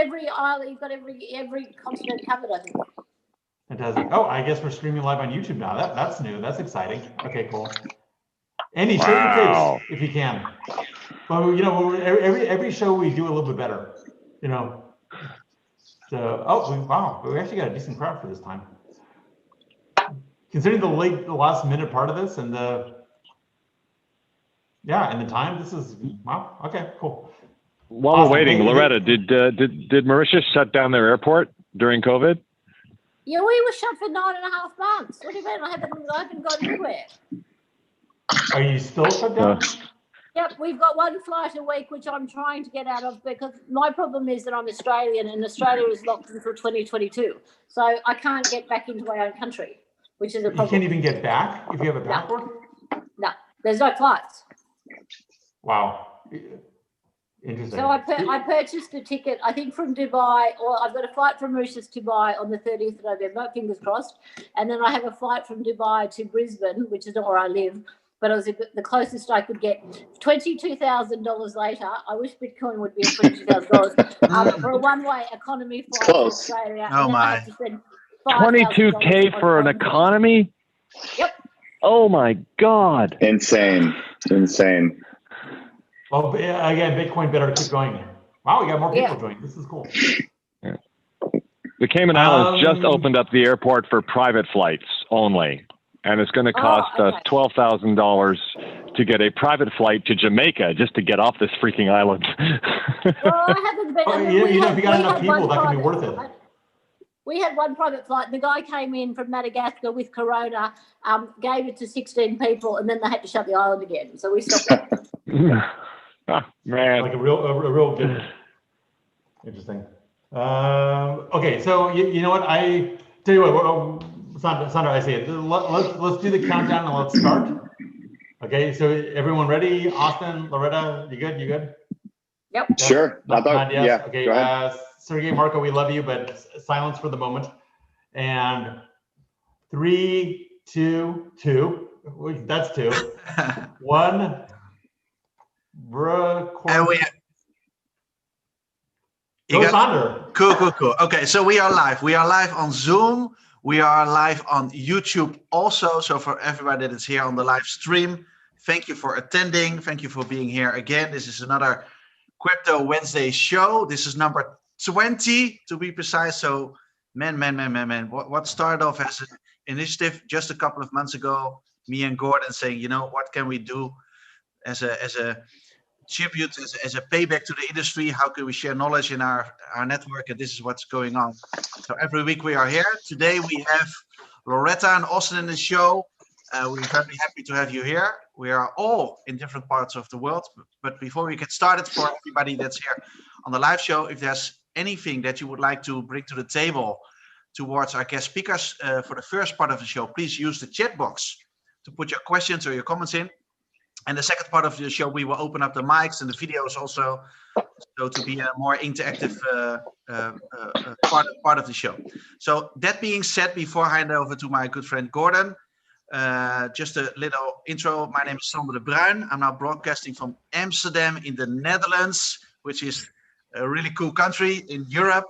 every island, you've got every continent covered, I think. Fantastic. Oh, I guess we're streaming live on YouTube now. That's new. That's exciting. Okay, cool. Andy, show your tapes if you can. Well, you know, every show we do a little bit better. You know. So, wow, we actually got a decent crowd for this time. Considering the last minute part of this and the time, this is wow. Okay, cool. While we're waiting, Loretta, did Mauritius shut down their airport during COVID? Yeah, we were shut for 9.5 months. What do you mean? I haven't gone anywhere. Are you still shut down? Yep, we've got one flight a week, which I'm trying to get out of because my problem is that I'm Australian and Australia is locked until 2022. So I can't get back into my own country, which is a problem. You can't even get back if you have a passport? No, there's no flights. Wow. Interesting. So I purchased a ticket, I think from Dubai, or I've got a flight from Mauritius to Dubai on the 30th of November, fingers crossed. And then I have a flight from Dubai to Brisbane, which is not where I live, but it was the closest I could get. $22,000 later, I wish Bitcoin would be at $22,000 for a one-way economy flight to Australia. Oh my. 22K for an economy? Yep. Oh my God. Insane. Well, again, Bitcoin better keep going. Wow, we got more people joining. This is cool. Yeah. The Cayman Islands just opened up the airport for private flights only. And it's going to cost us $12,000 to get a private flight to Jamaica just to get off this freaking island. Well, I haven't been. If you got enough people, that can be worth it. We had one private flight. And the guy came in from Madagascar with Corona, gave it to 16 people, and then they had to shut the island again. So we stopped it. Man, like a real good. Interesting. Okay, so you know what? I tell you what, Sandra, I see it. Let's do the countdown and let's start. Okay, so everyone ready? Austin, Loretta, you good? You good? Yep. Sure. Yes. Okay. Sergey, Marco, we love you, but silence for the moment. And 3, 2, 2. That's 2. 1. Cool. Okay, so we are live. We are live on Zoom. We are live on YouTube also. So for everybody that is here on the live stream, thank you for attending. Thank you for being here again. This is another Crypto Wednesday show. This is number 20 to be precise. So man, what started off as an initiative just a couple of months ago, me and Gordon saying, you know, what can we do as a tribute, as a payback to the industry? How can we share knowledge in our network? And this is what's going on. So every week we are here. Today we have Loretta and Austin in the show. We're very happy to have you here. We are all in different parts of the world. But before we get started, for everybody that's here on the live show, if there's anything that you would like to bring to the table towards our guest speakers for the first part of the show, please use the chat box to put your questions or your comments in. And the second part of the show, we will open up the mics and the videos also, so to be a more interactive part of the show. So that being said, before I hand over to my good friend Gordon, just a little intro. My name is Sander de Bruin. I'm now broadcasting from Amsterdam in the Netherlands, which is a really cool country in Europe.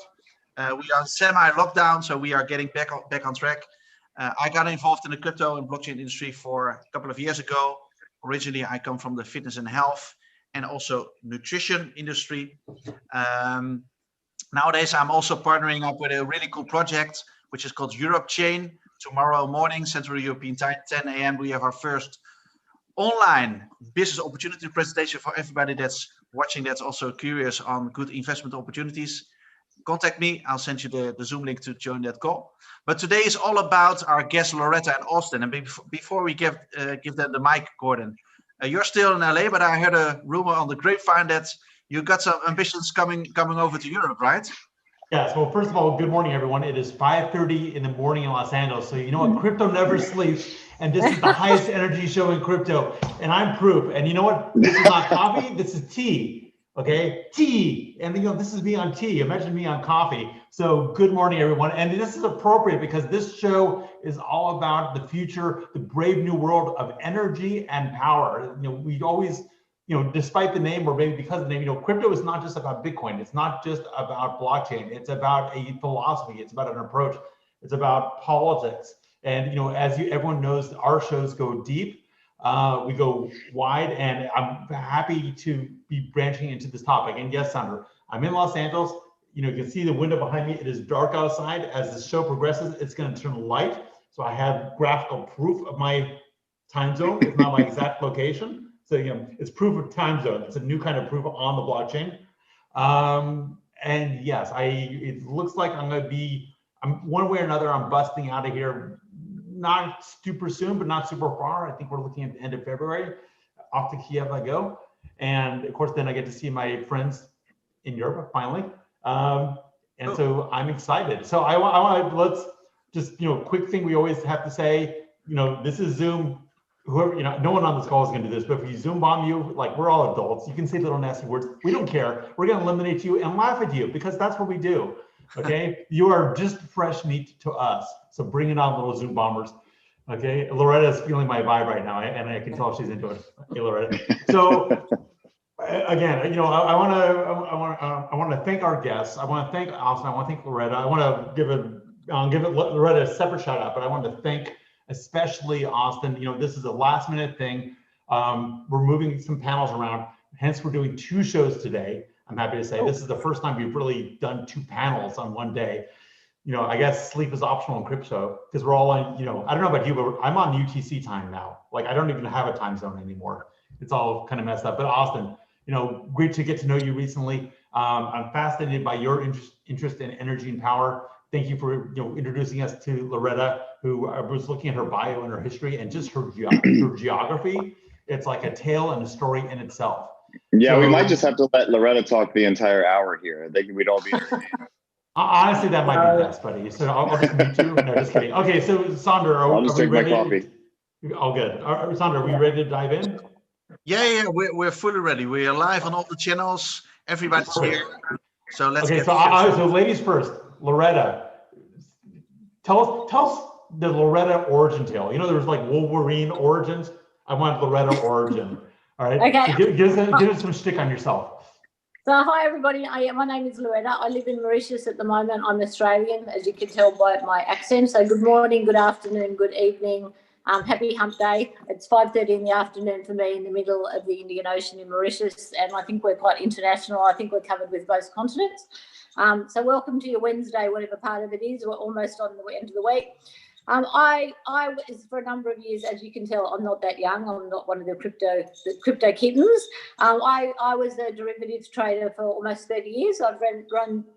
We are semi-lockdown, so we are getting back on track. I got involved in the crypto and blockchain industry for a couple of years ago. Originally, I come from the fitness and health and also nutrition industry. Nowadays, I'm also partnering up with a really cool project, which is called Europe Chain. Tomorrow morning, Central European time, 10 a.m., we have our first online business opportunity presentation for everybody that's watching, that's also curious on good investment opportunities. Contact me. I'll send you the Zoom link to join that call. But today is all about our guests, Loretta and Austin. And before we give them the mic, Gordon, you're still in LA, but I heard a rumor on the grapevine that you got some ambitions coming over to Europe, right? Yes. Well, first of all, good morning, everyone. It is 5:30 in the morning in Los Angeles. So you know what? Crypto never sleeps. And this is the highest energy show in crypto. And I'm proof. And you know what? This is not coffee. This is tea. Okay, tea, and you know, this is me on tea. Imagine me on coffee. So good morning, everyone. And this is appropriate because this show is all about the future, the brave new world of energy and power. You know, we always, despite the name, or maybe because of the name, crypto is not just about Bitcoin. It's not just about blockchain. It's about a philosophy. It's about an approach. It's about politics. And as everyone knows, our shows go deep. We go wide, and I'm happy to be branching into this topic. And yes, Sandra, I'm in Los Angeles. You can see the window behind me. It is dark outside. As the show progresses, it's going to turn light. So I have graphical proof of my time zone. It's not my exact location. So it's proof of time zone. It's a new kind of proof on the blockchain. And yes, it looks like I'm one way or another, I'm busting out of here. Not super soon, but not super far. I think we're looking at the end of February. Off to Kiev I go. And of course, then I get to see my friends in Europe finally. So I'm excited. So I want let's just, quick thing we always have to say, this is Zoom. Whoever, no one on this call is going to do this, but if we Zoom bomb you, like, we're all adults. You can say little nasty words. We don't care. We're going to eliminate you and laugh at you, because that's what we do. Okay. You are just fresh meat to us. So bring it on, little Zoom bombers. Okay. Loretta is feeling my vibe right now, and I can tell she's into it. Hey, Loretta. So again, I want to thank our guests. I want to thank Austin. I want to thank Loretta. I want to give Loretta a separate shout out, but I want to thank especially Austin. This is a last minute thing. We're moving some panels around. Hence, we're doing 2 shows today. I'm happy to say this is the first time we've really done 2 panels on one day. I guess sleep is optional in crypto, because we're all on, I don't know about you, but I'm on UTC time now. Like, I don't even have a time zone anymore. It's all kind of messed up. But Austin, great to get to know you recently. I'm fascinated by your interest in energy and power. Thank you for introducing us to Loretta, who I was looking at her bio and her history and just her geography. It's like a tale and a story in itself. Yeah, we might just have to let Loretta talk the entire hour here. I think we'd all be entertained. Honestly, that might be best, buddy. So I'll just mute you. No, just kidding. Okay, so Sandra, I'll just drink my coffee. Oh, good. Sandra, are we ready to dive in? Yeah, we're fully ready. We are live on all the channels. Everybody's here. So let's get so ladies first. Loretta, tell us the Loretta origin tale. There was like Wolverine origins. I want Loretta origin. All right. Okay. So give us some shtick on yourself. So hi everybody, my name is Loretta. I live in Mauritius at the moment. I'm Australian, as you can tell by my accent. So good morning, good afternoon, good evening. Happy hump day. It's 5:30 in the afternoon for me in the middle of the Indian Ocean in Mauritius, and I think we're quite international. I think we're covered with both continents. So welcome to your Wednesday, whatever part of it is. We're almost on the end of the week. I was, for a number of years, as you can tell, I'm not that young. I'm not one of the crypto kittens. I was a derivatives trader for almost 30 years. I've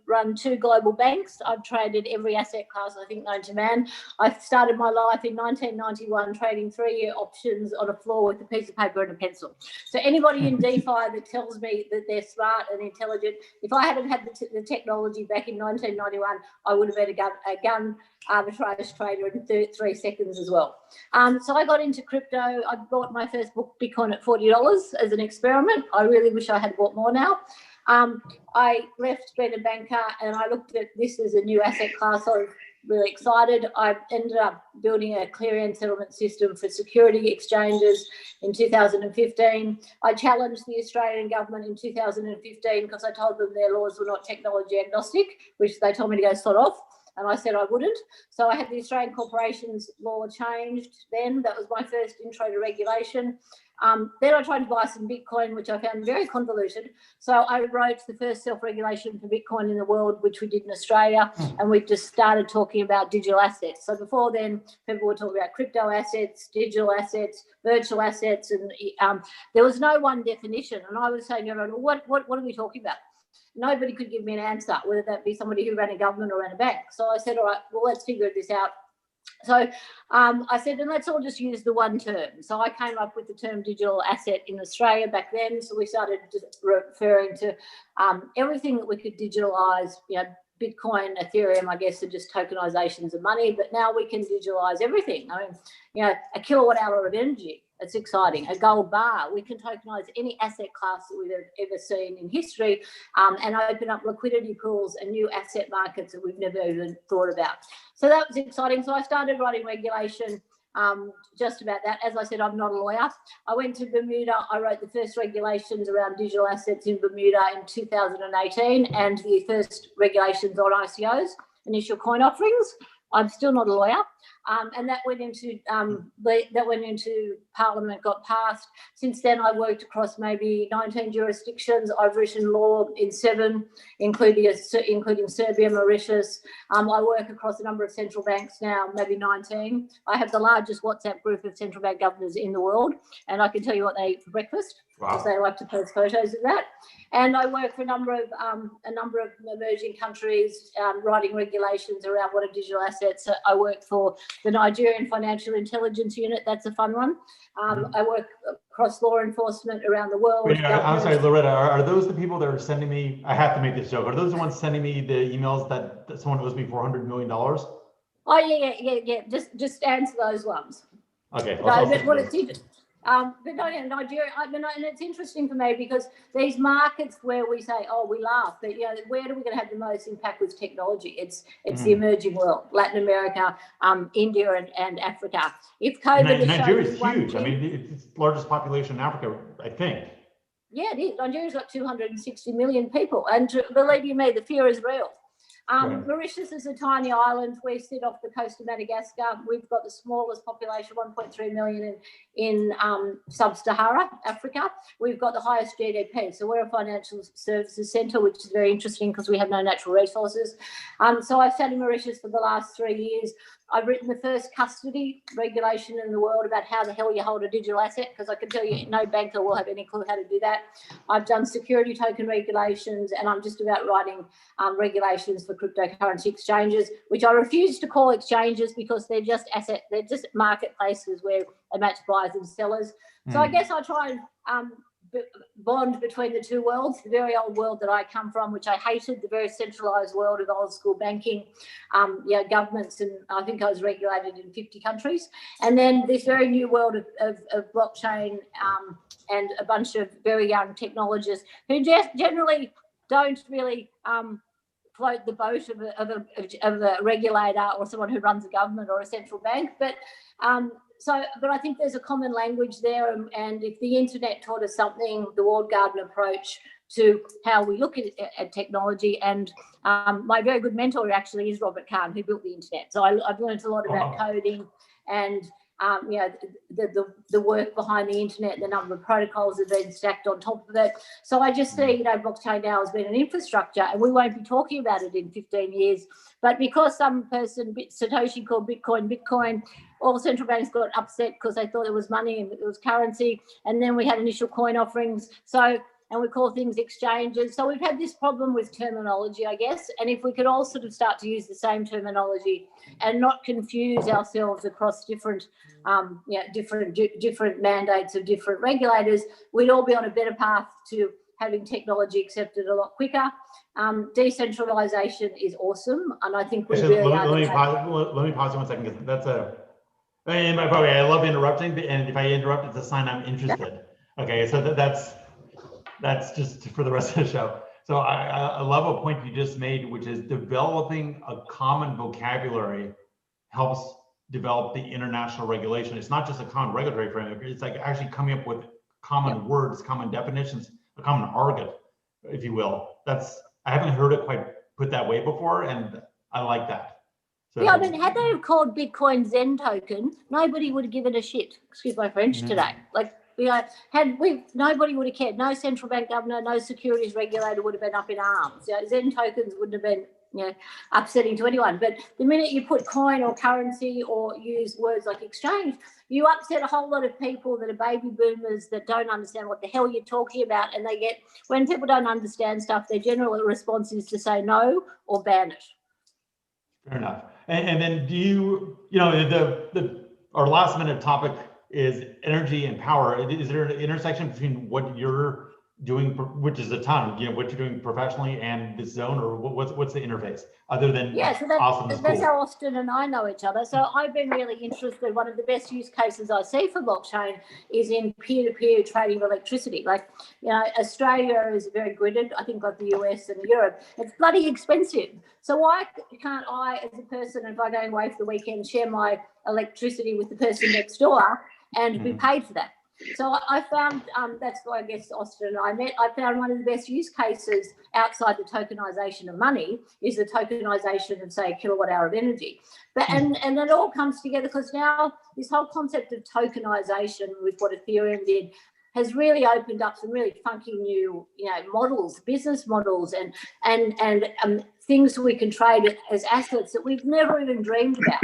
run 2 global banks. I've traded every asset class I think known to man. I started my life in 1991 trading 3-year options on a floor with a piece of paper and a pencil. So anybody in DeFi that tells me that they're smart and intelligent, if I hadn't had the technology back in 1991, I would have been a gun arbitrage trader in 3 seconds as well. So I got into crypto. I bought my first Bitcoin at $40 as an experiment. I really wish I had bought more now. I left being a banker and I looked at this as a new asset class. I was really excited. I ended up building a clearing settlement system for security exchanges in 2015. I challenged the Australian government in 2015 because I told them their laws were not technology agnostic, which they told me to go sod off. And I said I wouldn't. So I had the Australian Corporations Law changed then. That was my first intro to regulation. Then I tried to buy some Bitcoin, which I found very convoluted. So I wrote the first self-regulation for Bitcoin in the world, which we did in Australia. And we just started talking about digital assets. So before then, people were talking about crypto assets, digital assets, virtual assets. And there was no one definition. And I was saying, everyone, what are we talking about? Nobody could give me an answer, whether that be somebody who ran a government or ran a bank. So I said, all right, well, let's figure this out. So I said, then let's all just use the one term. So I came up with the term digital asset in Australia back then. So we started referring to everything that we could digitalise, Bitcoin, Ethereum, I guess, are just tokenizations of money. But now we can digitalise everything. I mean, a kilowatt hour of energy. It's exciting. A gold bar, we can tokenize any asset class that we've ever seen in history and open up liquidity pools and new asset markets that we've never even thought about. So that was exciting. So I started writing regulation just about that. As I said, I'm not a lawyer. I went to Bermuda. I wrote the first regulations around digital assets in Bermuda in 2018 and the first regulations on ICOs, initial coin offerings. I'm still not a lawyer. And that went into Parliament, got passed. Since then, I worked across maybe 19 jurisdictions. I've written law in 7, including Serbia, Mauritius. I work across a number of central banks now, maybe 19. I have the largest WhatsApp group of central bank governors in the world, and I can tell you what they eat for breakfast, because they like to post photos of that. And I work for a number of emerging countries, writing regulations around what are digital assets. So I work for the Nigerian Financial Intelligence Unit. That's a fun one. I work across law enforcement around the world. Wait, I'm sorry, Loretta, are those the people that are sending me, I have to make this joke, are those the ones sending me the emails that someone owes me $400 million? Oh, yeah. Just answer those ones. Okay. But no, Nigeria, and it's interesting for me because these markets where we say, oh, we laugh, but where are we going to have the most impact with technology? It's the emerging world, Latin America, India, and Africa. If COVID, Nigeria is huge. I mean, it's the largest population in Africa, I think. Yeah, it is. Nigeria's got 260 million people, and believe you me, the fear is real. Right. Mauritius is a tiny island. We sit off the coast of Madagascar. We've got the smallest population, 1.3 million in sub-Sahara Africa. We've got the highest GDP. So we're a financial services centre, which is very interesting because we have no natural resources. So I've sat in Mauritius for the last 3 years. I've written the first custody regulation in the world about how the hell you hold a digital asset, because I can tell you no banker will have any clue how to do that. I've done security token regulations, and I'm just about writing regulations for cryptocurrency exchanges, which I refuse to call exchanges because they're just marketplaces where they match buyers and sellers. So I guess I try and bond between the two worlds, the very old world that I come from, which I hated, the very centralized world of old school banking, governments, and I think I was regulated in 50 countries. And then this very new world of blockchain and a bunch of very young technologists who just generally don't really float the boat of a regulator or someone who runs a government or a central bank. But I think there's a common language there, and if the internet taught us something, the walled garden approach to how we look at technology, and my very good mentor actually is Robert Kahn, who built the internet. So I've learned a lot about coding and the work behind the internet, the number of protocols that have been stacked on top of it. So I just see, blockchain now has been an infrastructure, and we won't be talking about it in 15 years. But because some person, Satoshi, called Bitcoin, all central banks got upset because they thought it was money and it was currency. And then we had initial coin offerings. And we call things exchanges. So we've had this problem with terminology, I guess. And if we could all sort of start to use the same terminology and not confuse ourselves across different mandates of different regulators, we'd all be on a better path to having technology accepted a lot quicker. Decentralization is awesome, and I think we really are. Let me pause you 1 second, because that's and by the way, I love interrupting, and if I interrupt, it's a sign I'm interested. Okay, so that's just for the rest of the show. So I love a point you just made, which is developing a common vocabulary helps develop the international regulation. It's not just a common regulatory framework, it's like actually coming up with common words, common definitions, a common argot, if you will. I haven't heard it quite put that way before, and I like that. So, yeah, I mean, had they have called Bitcoin Zen token, nobody would have given a shit, excuse my French, today. Nobody would have cared. No central bank governor, no securities regulator would have been up in arms. Zen tokens wouldn't have been upsetting to anyone. But the minute you put coin or currency or use words like exchange, you upset a whole lot of people that are baby boomers that don't understand what the hell you're talking about. And when people don't understand stuff, their general response is to say no or ban it. Fair enough. And then our last minute topic is energy and power. Is there an intersection between what you're doing, which is a ton, what you're doing professionally and this zone, or what's the interface other than so awesome is that's cool? how Austin and I know each other. So I've been really interested. One of the best use cases I see for blockchain is in peer-to-peer trading of electricity. Like, Australia is very gridded, I think, like the US and Europe. It's bloody expensive. So why can't I, as a person, if I go away for the weekend, share my electricity with the person next door and be paid for that? So I found, that's why I guess Austin and I met, I found one of the best use cases outside the tokenization of money is the tokenization of, say, a kilowatt hour of energy. But and it all comes together because now this whole concept of tokenization with what Ethereum did has really opened up some really funky new, models, business models, and things we can trade as assets that we've never even dreamed about.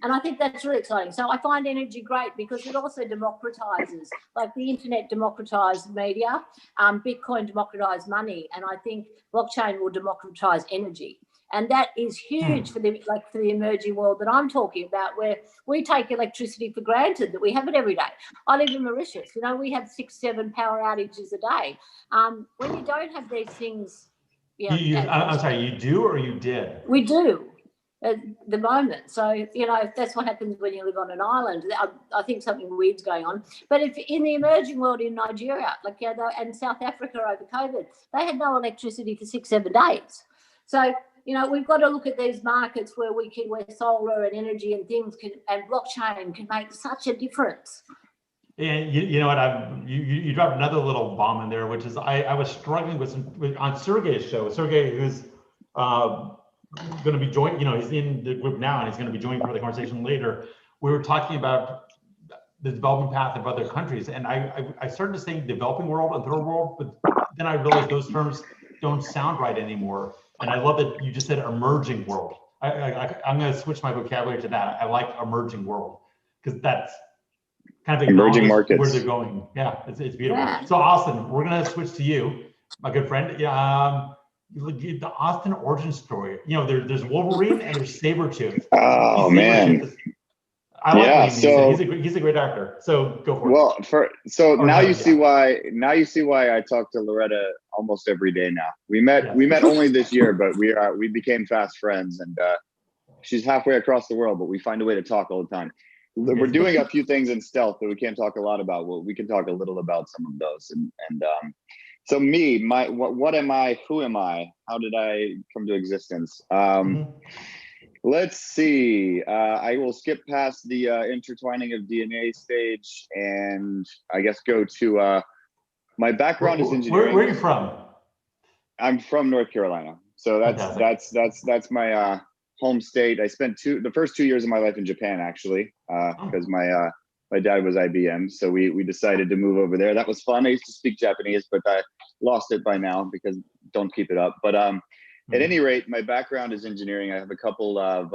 And I think that's really exciting. So I find energy great because it also democratizes, like the internet democratized media, Bitcoin democratized money, and I think blockchain will democratize energy. And that is huge for the emerging world that I'm talking about, where we take electricity for granted, that we have it every day. I live in Mauritius. We have 6-7 power outages a day. When you don't have these things, I'm sorry, you do or you did? We do. At the moment. So, that's what happens when you live on an island. I think something weird's going on. But if in the emerging world in Nigeria, and South Africa over COVID, they had no electricity for 6-7 days. So, we've got to look at these markets where solar and energy and things and blockchain can make such a difference. And you know what? You dropped another little bomb in there, which is I was struggling on Sergey's show. Sergey, who's going to be joining, he's in the group now and he's going to be joining for the conversation later. We were talking about the development path of other countries, and I started to say developing world and third world, but then I realized those terms don't sound right anymore. And I love that you just said emerging world. I'm going to switch my vocabulary to that. I like emerging world because that's kind of emerging markets where they're going. Yeah, it's beautiful. Yeah. So Austin, we're going to switch to you, my good friend. The Austin origin story. There's Wolverine and there's Sabretooth. Oh man. I like what he means. He's a great actor. So go for it. Well, now you see why I talk to Loretta almost every day now. We met only this year, but we became fast friends, and she's halfway across the world, but we find a way to talk all the time. We're doing a few things in stealth that we can't talk a lot about. Well, we can talk a little about some of those, and so me, what am I? Who am I? How did I come to existence? Let's see. I will skip past the intertwining of DNA stage, and I guess go to my background is engineering. Where are you from? I'm from North Carolina, so that's my home state. I spent the first 2 years of my life in Japan, actually, because my dad was IBM, so we decided to move over there. That was fun. I used to speak Japanese, but I lost it by now because don't keep it up. But at any rate, my background is engineering. I have a couple of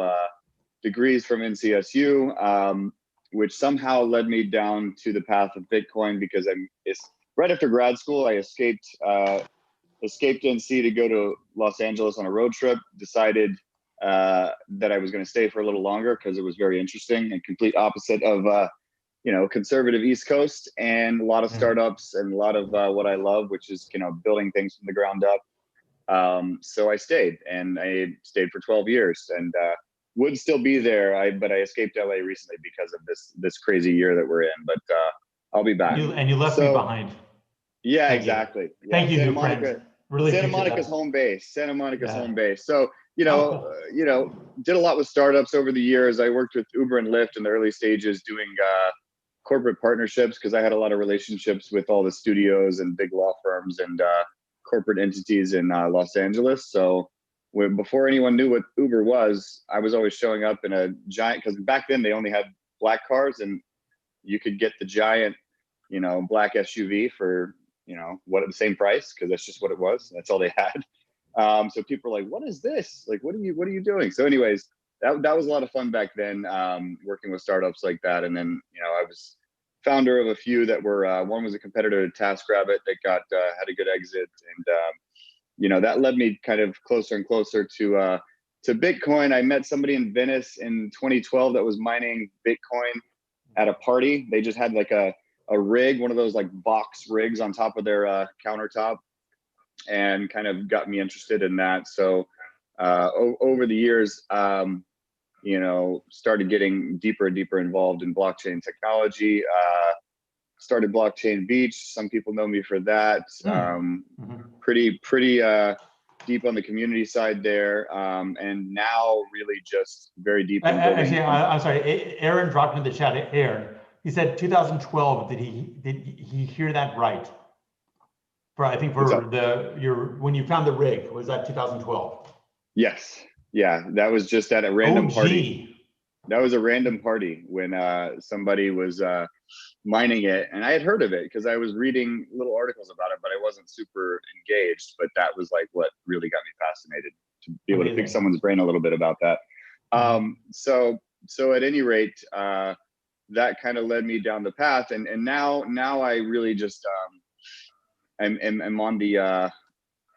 degrees from NCSU, which somehow led me down to the path of Bitcoin because right after grad school, I escaped NC to go to Los Angeles on a road trip, decided that I was going to stay for a little longer because it was very interesting and complete opposite of conservative East Coast, and a lot of startups and a lot of what I love, which is building things from the ground up. So I stayed for 12 years and would still be there. But I escaped LA recently because of this crazy year that we're in. But I'll be back. You left me behind. Yeah, Thank exactly. You. Yeah, thank you, new friend. Really Santa Monica's home base. Santa Monica's home base. So did a lot with startups over the years. I worked with Uber and Lyft in the early stages doing corporate partnerships because I had a lot of relationships with all the studios and big law firms and corporate entities in Los Angeles. So before anyone knew what Uber was, I was always showing up in a giant, because back then they only had black cars and you could get the giant, black SUV for, the same price, because that's just what it was. That's all they had. So people were like, what is this? Like, what are you doing? So anyways, that was a lot of fun back then, working with startups like that. And then, I was founder of a few that were, one was a competitor to TaskRabbit that had a good exit. And, that led me kind of closer and closer to Bitcoin. I met somebody in Venice in 2012 that was mining Bitcoin at a party. They just had like a rig, one of those like box rigs on top of their countertop, and kind of got me interested in that. So over the years, started getting deeper and deeper involved in blockchain technology. Started Blockchain Beach. Some people know me for that. Pretty deep on the community side there, and now really just very deep in building. Actually, I'm sorry. Aaron dropped in the chat. Aaron, he said 2012. Did he hear that right? I think when you found the rig, was that 2012? Yes. Yeah, that was just at a random party. That was a random party when somebody was mining it, and I had heard of it because I was reading little articles about it, but I wasn't super engaged. But that was like what really got me fascinated, to be able to pick someone's brain a little bit about that. So at any rate, that kind of led me down the path, and now I really just I'm on the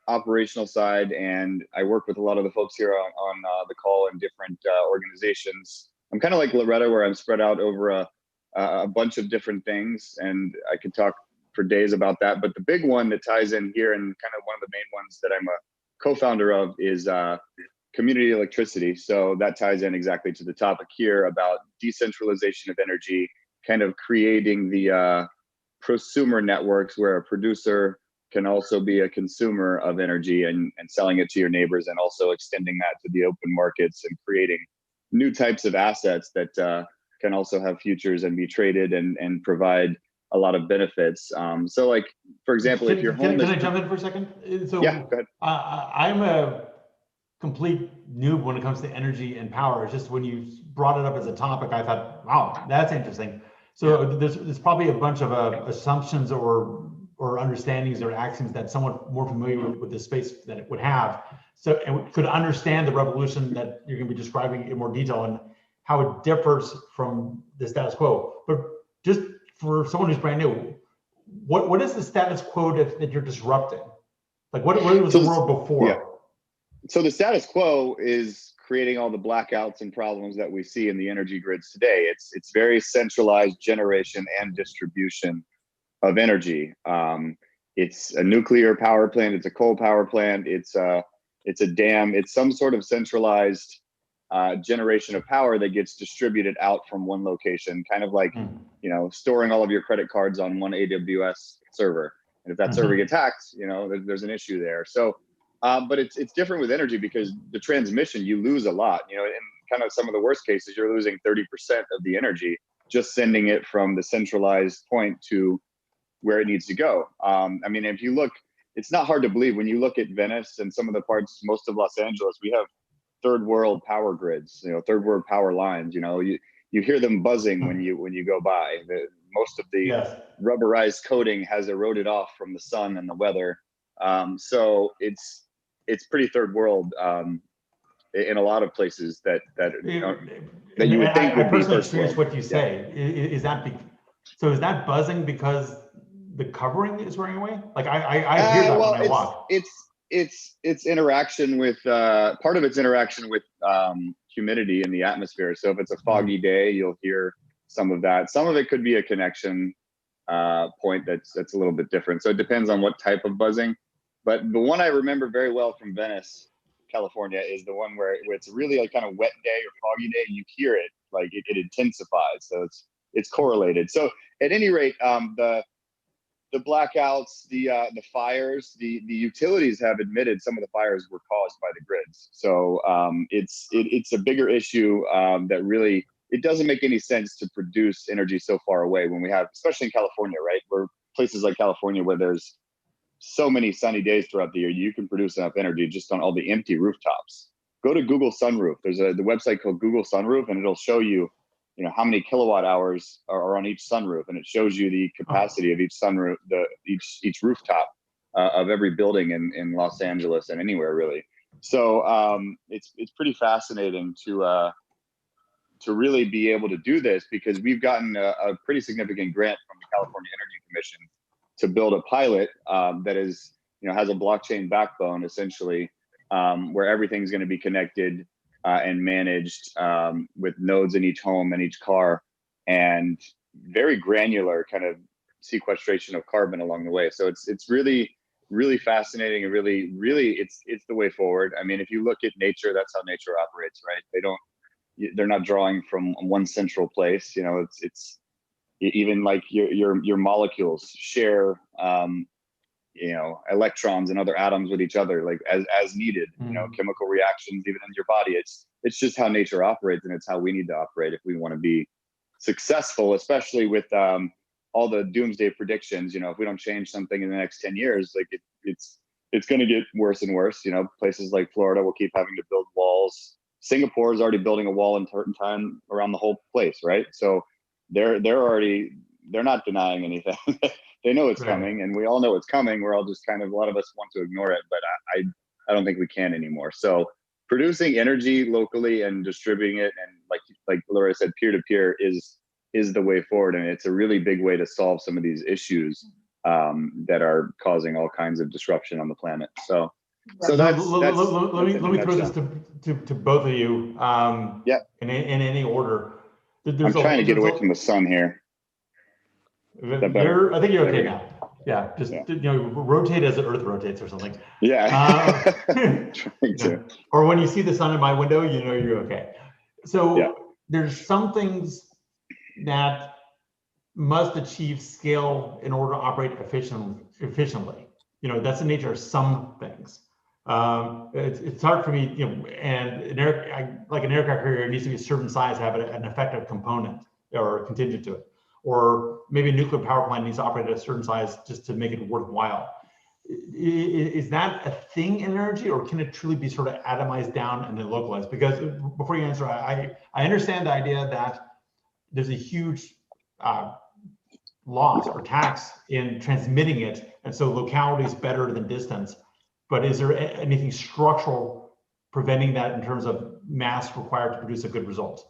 operational side, and I work with a lot of the folks here on the call in different organizations. I'm kind of like Loretta, where I'm spread out over a bunch of different things, and I could talk for days about that. But the big one that ties in here, and kind of one of the main ones that I'm a co-founder of, is community electricity. So that ties in exactly to the topic here about decentralization of energy, kind of creating the prosumer networks where a producer can also be a consumer of energy and selling it to your neighbors, and also extending that to the open markets and creating new types of assets that can also have futures and be traded and provide a lot of benefits. So like, for example, if your home Can I jump in for a second? So yeah, go ahead. I'm a complete noob when it comes to energy and power. It's just when you brought it up as a topic, I thought, wow, that's interesting. So there's probably a bunch of assumptions or understandings or axioms that someone more familiar with this space that it would have, so and could understand the revolution that you're going to be describing in more detail and how it differs from the status quo. But just for someone who's brand new, what is the status quo that you're disrupting? Like what was the world before? Yeah. So the status quo is creating all the blackouts and problems that we see in the energy grids today. It's very centralized generation and distribution of energy. It's a nuclear power plant, it's a coal power plant, it's a dam, it's some sort of centralized generation of power that gets distributed out from one location, kind of like storing all of your credit cards on one AWS server. And if that server gets hacked, there's an issue there. So, but it's different with energy, because the transmission, you lose a lot. In kind of some of the worst cases, you're losing 30% of the energy just sending it from the centralized point to where it needs to go. I mean, if you look, it's not hard to believe when you look at Venice and some of the parts, most of Los Angeles, we have third world power grids, third world power lines. You hear them buzzing when you go by. Most of the rubberized coating has eroded off from the sun and the weather. So it's pretty third world in a lot of places that you would think would be first world. What you say is that buzzing because the covering is wearing away? Like I hear that when I walk. It's interaction with part of it's interaction with humidity in the atmosphere. So if it's a foggy day, you'll hear some of that. Some of it could be a connection point that's a little bit different. So it depends on what type of buzzing. But the one I remember very well from Venice, California, is the one where it's really a kind of wet day or foggy day. You hear it, like it intensifies. So it's correlated. So at any rate, the blackouts, the fires, the utilities have admitted some of the fires were caused by the grids. So it's a bigger issue that really, it doesn't make any sense to produce energy so far away when we have, especially in California, right? Where places like California, where there's so many sunny days throughout the year, you can produce enough energy just on all the empty rooftops. Go to Google Sunroof. There's the website called Google Sunroof, and it'll show you, how many kilowatt hours are on each sunroof, and it shows you the capacity of each sunroof, each rooftop of every building in Los Angeles and anywhere really. So it's pretty fascinating to really be able to do this, because we've gotten a pretty significant grant from the California Energy Commission to build a pilot that is, has a blockchain backbone essentially, where everything's going to be connected and managed with nodes in each home and each car, and very granular kind of sequestration of carbon along the way. So it's really, really fascinating, and really, it's the way forward. I mean, if you look at nature, that's how nature operates, right? They're not drawing from one central place. You know, it's even like your molecules share, you know, electrons and other atoms with each other, like as needed. You know, chemical reactions even in your body. It's just how nature operates, and it's how we need to operate if we want to be successful, especially with all the doomsday predictions. You know, if we don't change something in the next 10 years, like it's going to get worse and worse. You know, places like Florida will keep having to build walls. Singapore is already building a wall in time around the whole place, right? So they're not denying anything. They know it's coming, and we all know it's coming. We're all just kind of, a lot of us want to ignore it, but I don't think we can anymore. So producing energy locally and distributing it, and like Loretta said, peer to peer is the way forward, and it's a really big way to solve some of these issues that are causing all kinds of disruption on the planet. So let me throw this to both of you. In any order. I'm trying to get away from the sun here. I think you're okay now. Yeah, just you know, rotate as the Earth rotates or something. Yeah. Or when you see the sun in my window, you know you're okay. So there's some things that must achieve scale in order to operate efficiently. You know, that's the nature of some things. It's hard for me, you know, and like an aircraft carrier needs to be a certain size to have an effective component or contingent to it. Or maybe a nuclear power plant needs to operate at a certain size just to make it worthwhile. Is that a thing in energy, or can it truly be sort of atomized down and then localized? Because before you answer, I understand the idea that there's a huge loss or tax in transmitting it, and so locality is better than distance. But is there anything structural preventing that in terms of mass required to produce a good result?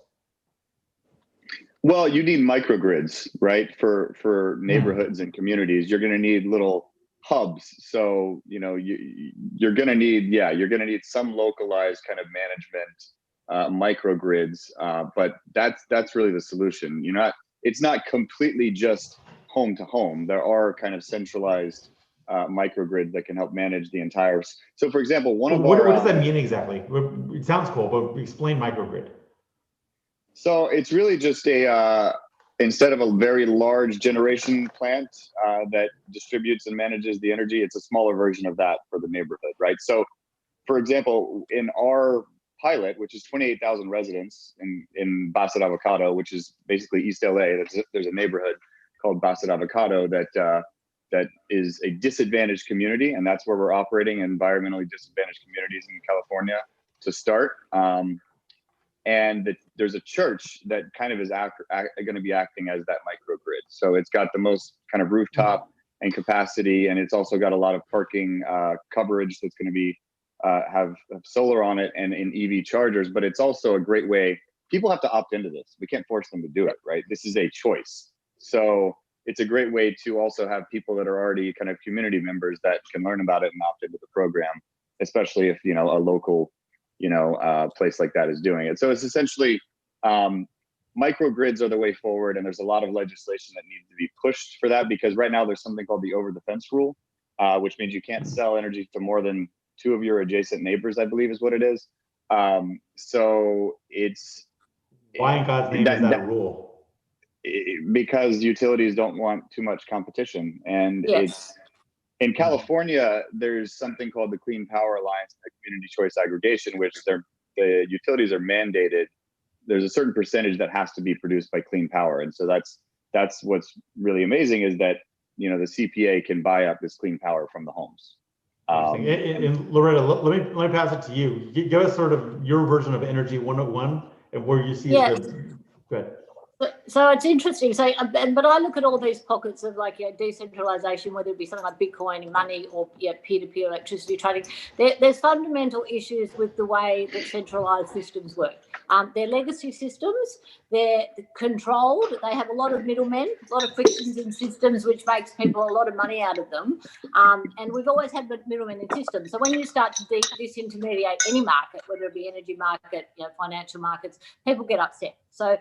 Well, you need microgrids, right? For neighborhoods and communities, you're going to need little hubs. So, you know, you're going to need some localized kind of management microgrids. But that's really the solution. It's not completely just home to home. There are kind of centralized microgrids that can help manage the entire. So, for example, what does that mean exactly? It sounds cool, but explain microgrid. So it's really just instead of a very large generation plant that distributes and manages the energy, it's a smaller version of that for the neighborhood, right? So, for example, in our pilot, which is 28,000 residents in Bassett Avocado, which is basically East LA, there's a neighborhood called Bassett Avocado that is a disadvantaged community, and that's where we're operating, environmentally disadvantaged communities in California to start. And there's a church that kind of is going to be acting as that microgrid. So it's got the most kind of rooftop and capacity, and it's also got a lot of parking coverage that's going to be have solar on it and in EV chargers. But it's also a great way. People have to opt into this. We can't force them to do it, right? This is a choice. So it's a great way to also have people that are already kind of community members that can learn about it and opt into the program, especially if, you know, a local place like that is doing it. So it's essentially microgrids are the way forward, and there's a lot of legislation that needs to be pushed for that, because right now there's something called the over the fence rule, which means you can't sell energy to more than 2 of your adjacent neighbors, I believe is what it is. So it's why in God's name is that a rule? Because utilities don't want too much competition, and it's in California, there's something called the Clean Power Alliance and the Community Choice Aggregation, which the utilities are mandated. There's a certain percentage that has to be produced by clean power. And so that's what's really amazing, is that, you know, the CPA can buy up this clean power from the homes. And Loretta, let me pass it to you. Give us sort of your version of Energy 101 and where you see good. So it's interesting. So, but I look at all these pockets of like decentralization, whether it be something like Bitcoin and money or peer-to-peer electricity trading. There's fundamental issues with the way that centralized systems work. They're legacy systems. They're controlled. They have a lot of middlemen, a lot of frictions in systems, which makes people a lot of money out of them. And we've always had middlemen in systems. So when you start to disintermediate any market, whether it be energy market, financial markets, people get upset. So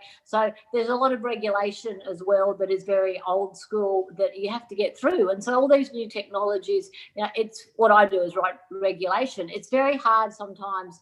there's a lot lot of regulation as well that is very old school that you have to get through. And so all these new technologies, it's what I do is write regulation. It's very hard sometimes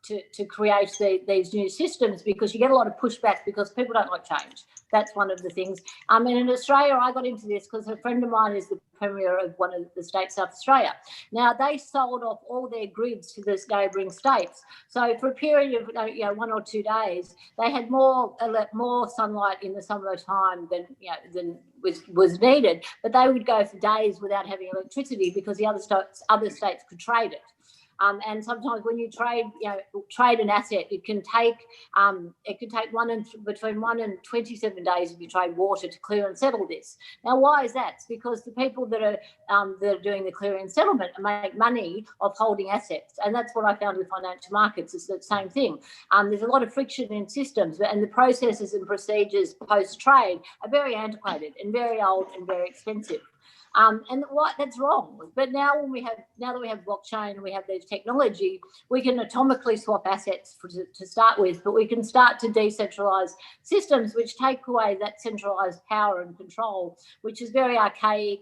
to create these new systems because you get a lot of pushback because people don't like change. That's one of the things. And in Australia, I got into this because a friend of mine is the premier of one of the states, South Australia. Now, they sold off all their grids to these neighbouring states. So for a period of 1 or 2 days, they had more sunlight in the summertime than was needed. But they would go for days without having electricity because the other states could trade it. And sometimes when you trade an asset, it can take between 1 and 27 days if you trade water to clear and settle this. Now, why is that? It's because the people that are doing the clearing and settlement make money of holding assets, and that's what I found with financial markets. It's the same thing. There's a lot of friction in systems, and the processes and procedures post trade are very antiquated and very old and very expensive. And that's wrong. But now that we have blockchain and we have this technology, we can atomically swap assets to start with, but we can start to decentralize systems which take away that centralized power and control, which is very archaic.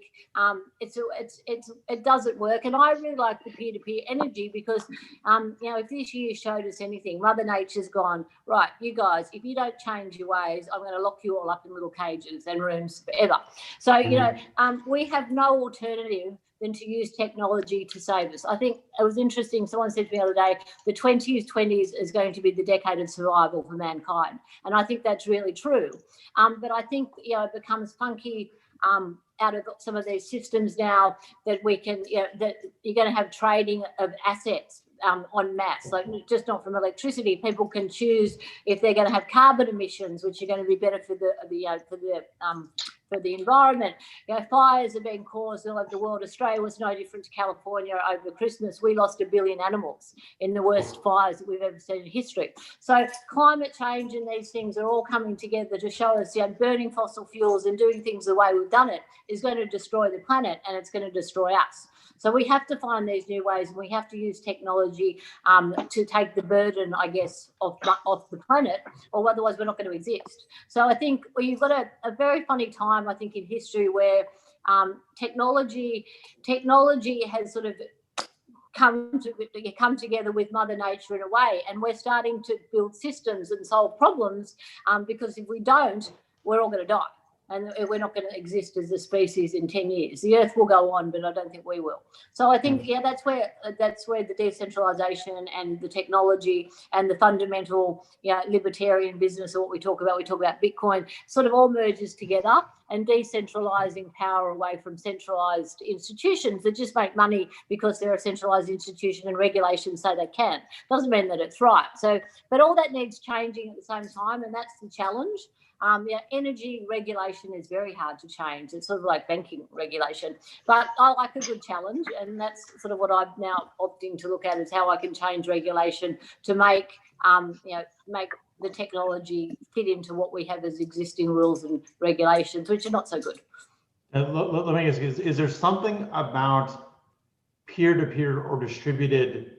It doesn't work. And I really like the peer-to-peer energy because, if this year showed us anything, Mother Nature's gone, right, you guys, if you don't change your ways, I'm going to lock you all up in little cages and rooms forever. So, we have no alternative than to use technology to save us. I think it was interesting. Someone said to me the other day, the 20s is going to be the decade of survival for mankind. And I think that's really true. But I think, it becomes funky out of some of these systems now that we can, that you're going to have trading of assets en masse, like just not from electricity. People can choose if they're going to have carbon emissions, which are going to be better for the environment. Fires are being caused all over the world. Australia was no different to California over Christmas. We lost 1 billion animals in the worst fires that we've ever seen in history. So climate change and these things are all coming together to show us, burning fossil fuels and doing things the way we've done it is going to destroy the planet, and it's going to destroy us. So we have to find these new ways, and we have to use technology to take the burden, I guess, off the planet, or otherwise we're not going to exist. So I think you've got a very funny time, I think, in history where technology has sort of come together with Mother Nature in a way, and we're starting to build systems and solve problems because if we don't, we're all going to die. And we're not going to exist as a species in 10 years. The Earth will go on, but I don't think we will. So I think, that's where the decentralization and the technology and the fundamental, libertarian business, or what we talk about Bitcoin, sort of all merges together, and decentralizing power away from centralized institutions that just make money because they're a centralized institution and regulations say they can. Doesn't mean that it's right. So, but all that needs changing at the same time, and that's the challenge. Energy regulation is very hard to change. It's sort of like banking regulation, but I like a good challenge, and that's sort of what I'm now opting to look at, is how I can change regulation to make the technology fit into what we have as existing rules and regulations, which are not so good. Let me ask you, is there something about peer-to-peer or distributed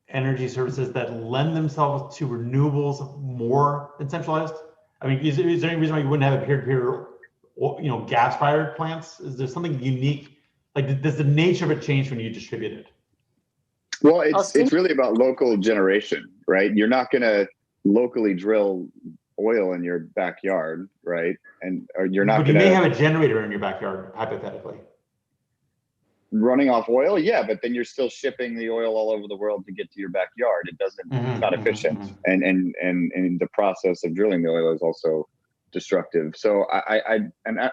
energy services that lend themselves to renewables more than centralized? I mean, is there any reason why you wouldn't have a peer-to-peer, gas-fired plants? Is there something unique? Like, does the nature of it change when you distribute it? Well, it's really about local generation, right? You're not going to locally drill oil in your backyard, right? Or you're not going to. You may have a generator in your backyard, hypothetically. Running off oil, yeah, but then you're still shipping the oil all over the world to get to your backyard. It doesn't, it's not efficient, and the process of drilling the oil is also destructive. So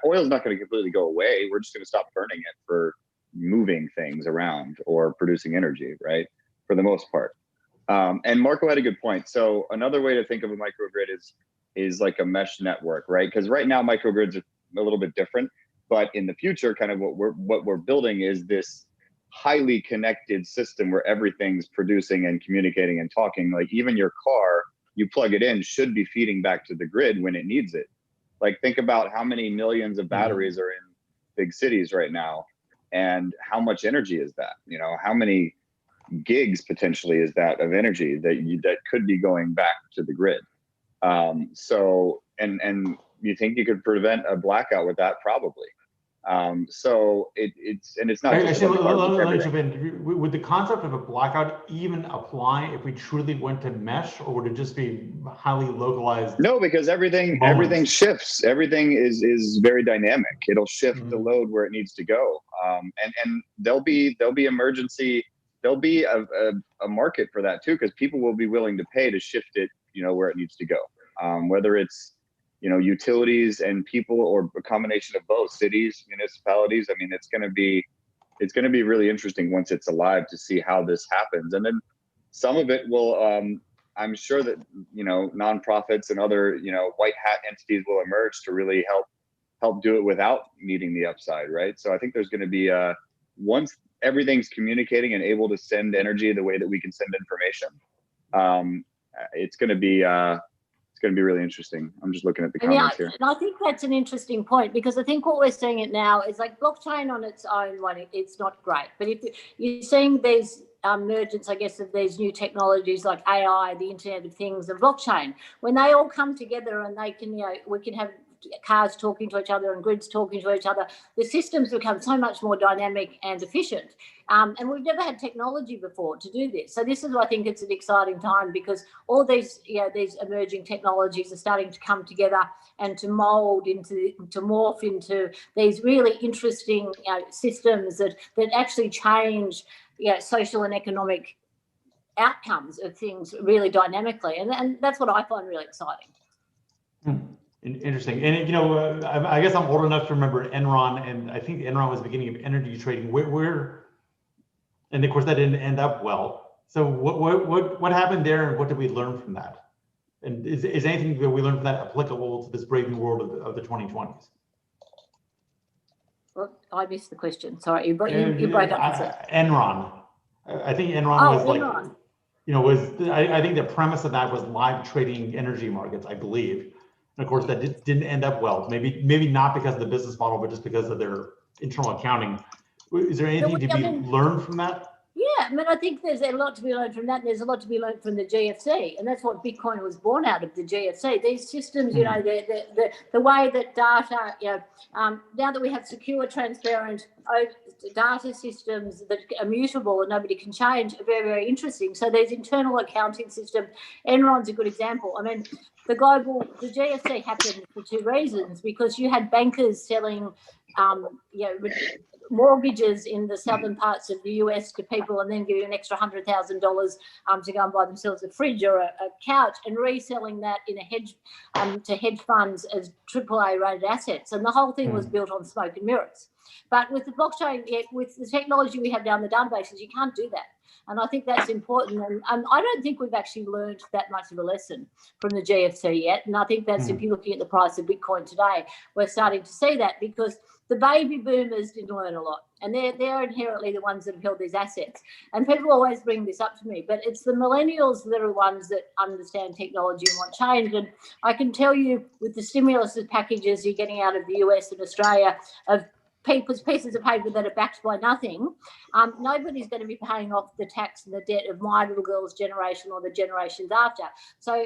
oil is not going to completely go away. We're just going to stop burning it for moving things around or producing energy, right? For the most part. And Marco had a good point. So another way to think of a microgrid is like a mesh network, right? Because right now microgrids are a little bit different. But in the future, kind of what we're building is this highly connected system where everything's producing and communicating and talking. Like even your car, you plug it in, should be feeding back to the grid when it needs it. Like think about how many millions of batteries are in big cities right now, and how much energy is that? How many gigs potentially is that of energy that could be going back to the grid? So, and you think you could prevent a blackout with that? Probably. So it's not just actually, everything. would the concept of a blackout even apply if we truly went to mesh, or would it just be highly localized? No, because everything shifts. Everything is very dynamic. It'll shift the load where it needs to go. And there'll be emergency. There'll be a market for that too, because people will be willing to pay to shift it, where it needs to go. Whether it's utilities and people, or a combination of both, cities, municipalities. I mean, it's going to be really interesting once it's alive to see how this happens. And then some of it will, I'm sure that, nonprofits and other, white hat entities will emerge to really help do it without needing the upside. Right. So I think there's going to be, once everything's communicating and able to send energy the way that we can send information, it's going to be really interesting. I'm just looking at the comments here. And I think that's an interesting point, because I think what we're seeing it now is like blockchain on its own one, it's not great. But if you're seeing these emergence, I guess, of these new technologies like AI, the Internet of Things, and blockchain, when they all come together and they can, we can have cars talking to each other and grids talking to each other, the systems become so much more dynamic and efficient. And we've never had technology before to do this. So this is why I think it's an exciting time, because all these, these emerging technologies are starting to come together and to mold to morph into these really interesting systems that actually change social and economic outcomes of things really dynamically. And that's what I find really exciting. Interesting. And, I guess I'm old enough to remember Enron, and I think Enron was the beginning of energy trading. And of course that didn't end up well. So what happened there, and what did we learn from that? And is anything that we learned from that applicable to this brave new world of the 2020s? Well, I missed the question. Sorry, you broke up. Enron. I think Enron was I think the premise of that was live trading energy markets, I believe. And of course, that didn't end up well. Maybe not because of the business model, but just because of their internal accounting. Is there anything to be learned from that? Yeah, I think there's a lot to be learned from that, and there's a lot to be learned from the GFC, and that's what Bitcoin was born out of, the GFC. These systems, the way that data, now that we have secure, transparent data systems that are mutable and nobody can change, are very, very interesting. So these internal accounting systems, Enron's a good example. The GFC happened for two reasons, because you had bankers selling, mortgages in the southern parts of the US to people, and then giving an extra $100,000 to go and buy themselves a fridge or a couch, and reselling that in a hedge to hedge funds as AAA rated assets. And the whole thing was built on smoke and mirrors. But with the blockchain, with the technology we have down the databases, you can't do that. And I think that's important. And I don't think we've actually learned that much of a lesson from the GFC yet. And I think that's, if you're looking at the price of Bitcoin today, we're starting to see that, because the baby boomers didn't learn a lot. And they're inherently the ones that have held these assets. And people always bring this up to me, but it's the millennials that are the ones that understand technology and want change. And I can tell you, with the stimulus packages you're getting out of the US and Australia, of pieces of paper that are backed by nothing, nobody's going to be paying off the tax and the debt of my little girl's generation or the generations after. So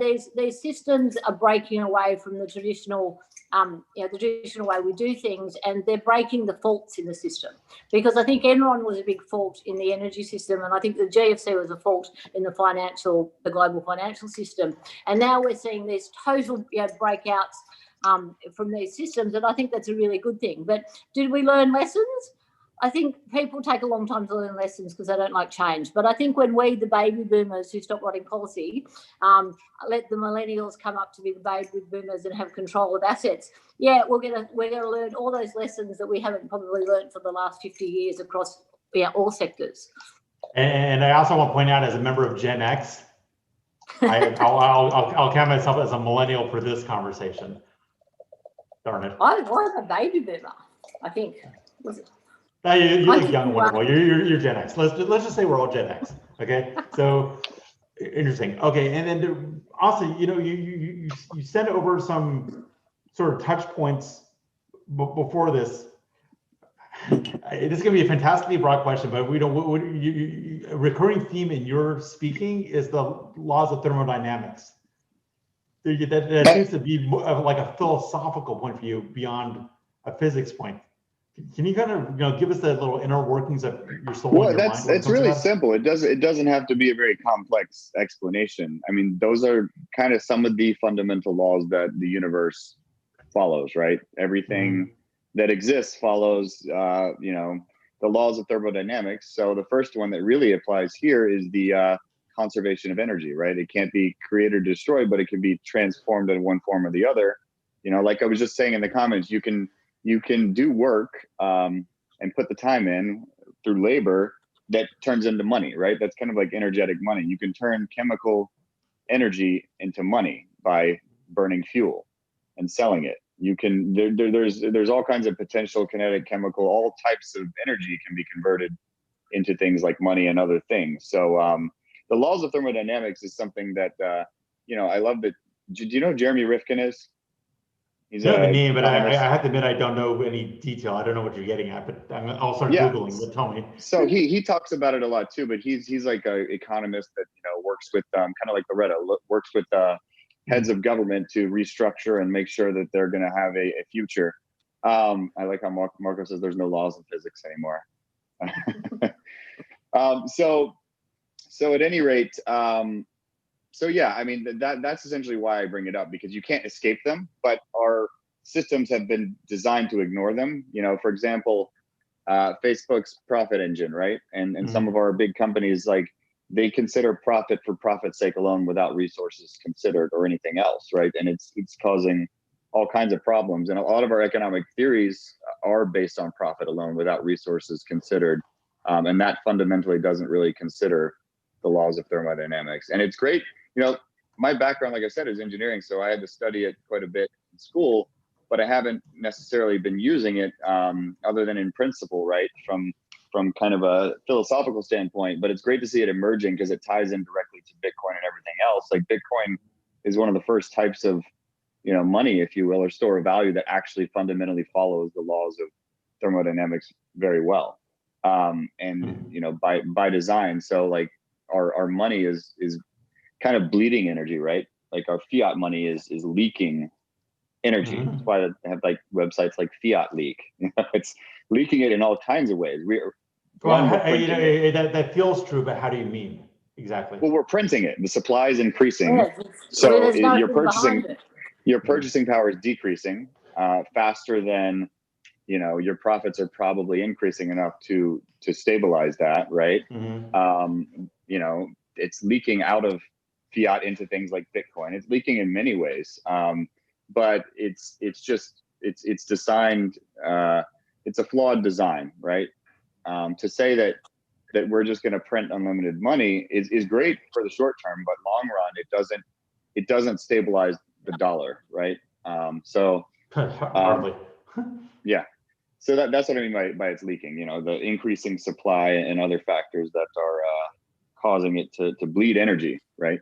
these systems are breaking away from the traditional, the traditional way we do things, and they're breaking the faults in the system. Because I think Enron was a big fault in the energy system, and I think the GFC was a fault in the global financial system. And now we're seeing these total breakouts from these systems, and I think that's a really good thing. But did we learn lessons? I think people take a long time to learn lessons because they don't like change. But I think when we, the baby boomers who stop writing policy, let the millennials come up to be the baby boomers and have control of assets, we're gonna learn all those lessons that we haven't probably learned for the last 50 years across all sectors. And I also want to point out, as a member of Gen X, I'll count myself as a millennial for this conversation. Darn it. I was a baby boomer, I think. Was it? You look young, wonderful. You're Gen X. Let's just say we're all Gen X. Okay. So interesting. Okay. And then also, you sent over some sort of touch points before this. This is going to be a fantastically broad question, but a recurring theme in your speaking is the laws of thermodynamics. That seems to be more of like a philosophical point for you beyond a physics point. Can you kind of give us the little inner workings of your soul and your mind? It's really simple. It doesn't have to be a very complex explanation. I mean, those are kind of some of the fundamental laws that the universe follows, right? Everything that exists follows, the laws of thermodynamics. So the first one that really applies here is the conservation of energy, right? It can't be created or destroyed, but it can be transformed in one form or the other. Like I was just saying in the comments, you can do work and put the time in through labor that turns into money, right? That's kind of like energetic money. You can turn chemical energy into money by burning fuel and selling it. You can there's all kinds of potential kinetic, chemical, all types of energy can be converted into things like money and other things. So the laws of thermodynamics is something that I love. That do you know who Jeremy Rifkin is? He's the name, but I have to admit I don't know any detail. I don't know what you're getting at, but I'll start Googling. But tell me. So he talks about it a lot too, but he's like an economist that works with kind of like Loretta, works with heads of government to restructure and make sure that they're going to have a future. I like how Marco says there's no laws in physics anymore. So at any rate, yeah, I mean, that's essentially why I bring it up, because you can't escape them, but our systems have been designed to ignore them. For example, Facebook's profit engine, right? And some of our big companies, like, they consider profit for profit's sake alone without resources considered or anything else, right? And it's causing all kinds of problems. And a lot of our economic theories are based on profit alone without resources considered. And that fundamentally doesn't really consider the laws of thermodynamics. And it's great. My background, like I said, is engineering, so I had to study it quite a bit in school, but I haven't necessarily been using it other than in principle, right? From kind of a philosophical standpoint. But it's great to see it emerging because it ties in directly to Bitcoin and everything else. Like, Bitcoin is one of the first types of, money, if you will, or store of value that actually fundamentally follows the laws of thermodynamics very well. By design. So like our money is kind of bleeding energy, right? Like our fiat money is leaking energy. That's why they have like websites like Fiat Leak. It's leaking it in all kinds of ways. That feels true, but how do you mean exactly? Well, we're printing it. The supply is increasing, so your purchasing power is decreasing faster than your profits are probably increasing enough to stabilize that, right? It's leaking out of fiat into things like Bitcoin. It's leaking in many ways, but it's designed. It's a flawed design, right? To say that we're just going to print unlimited money is great for the short term, but long run it doesn't stabilize the dollar, right? Hardly. Yeah. So that's what I mean by it's leaking. The increasing supply and other factors that are causing it to bleed energy, right?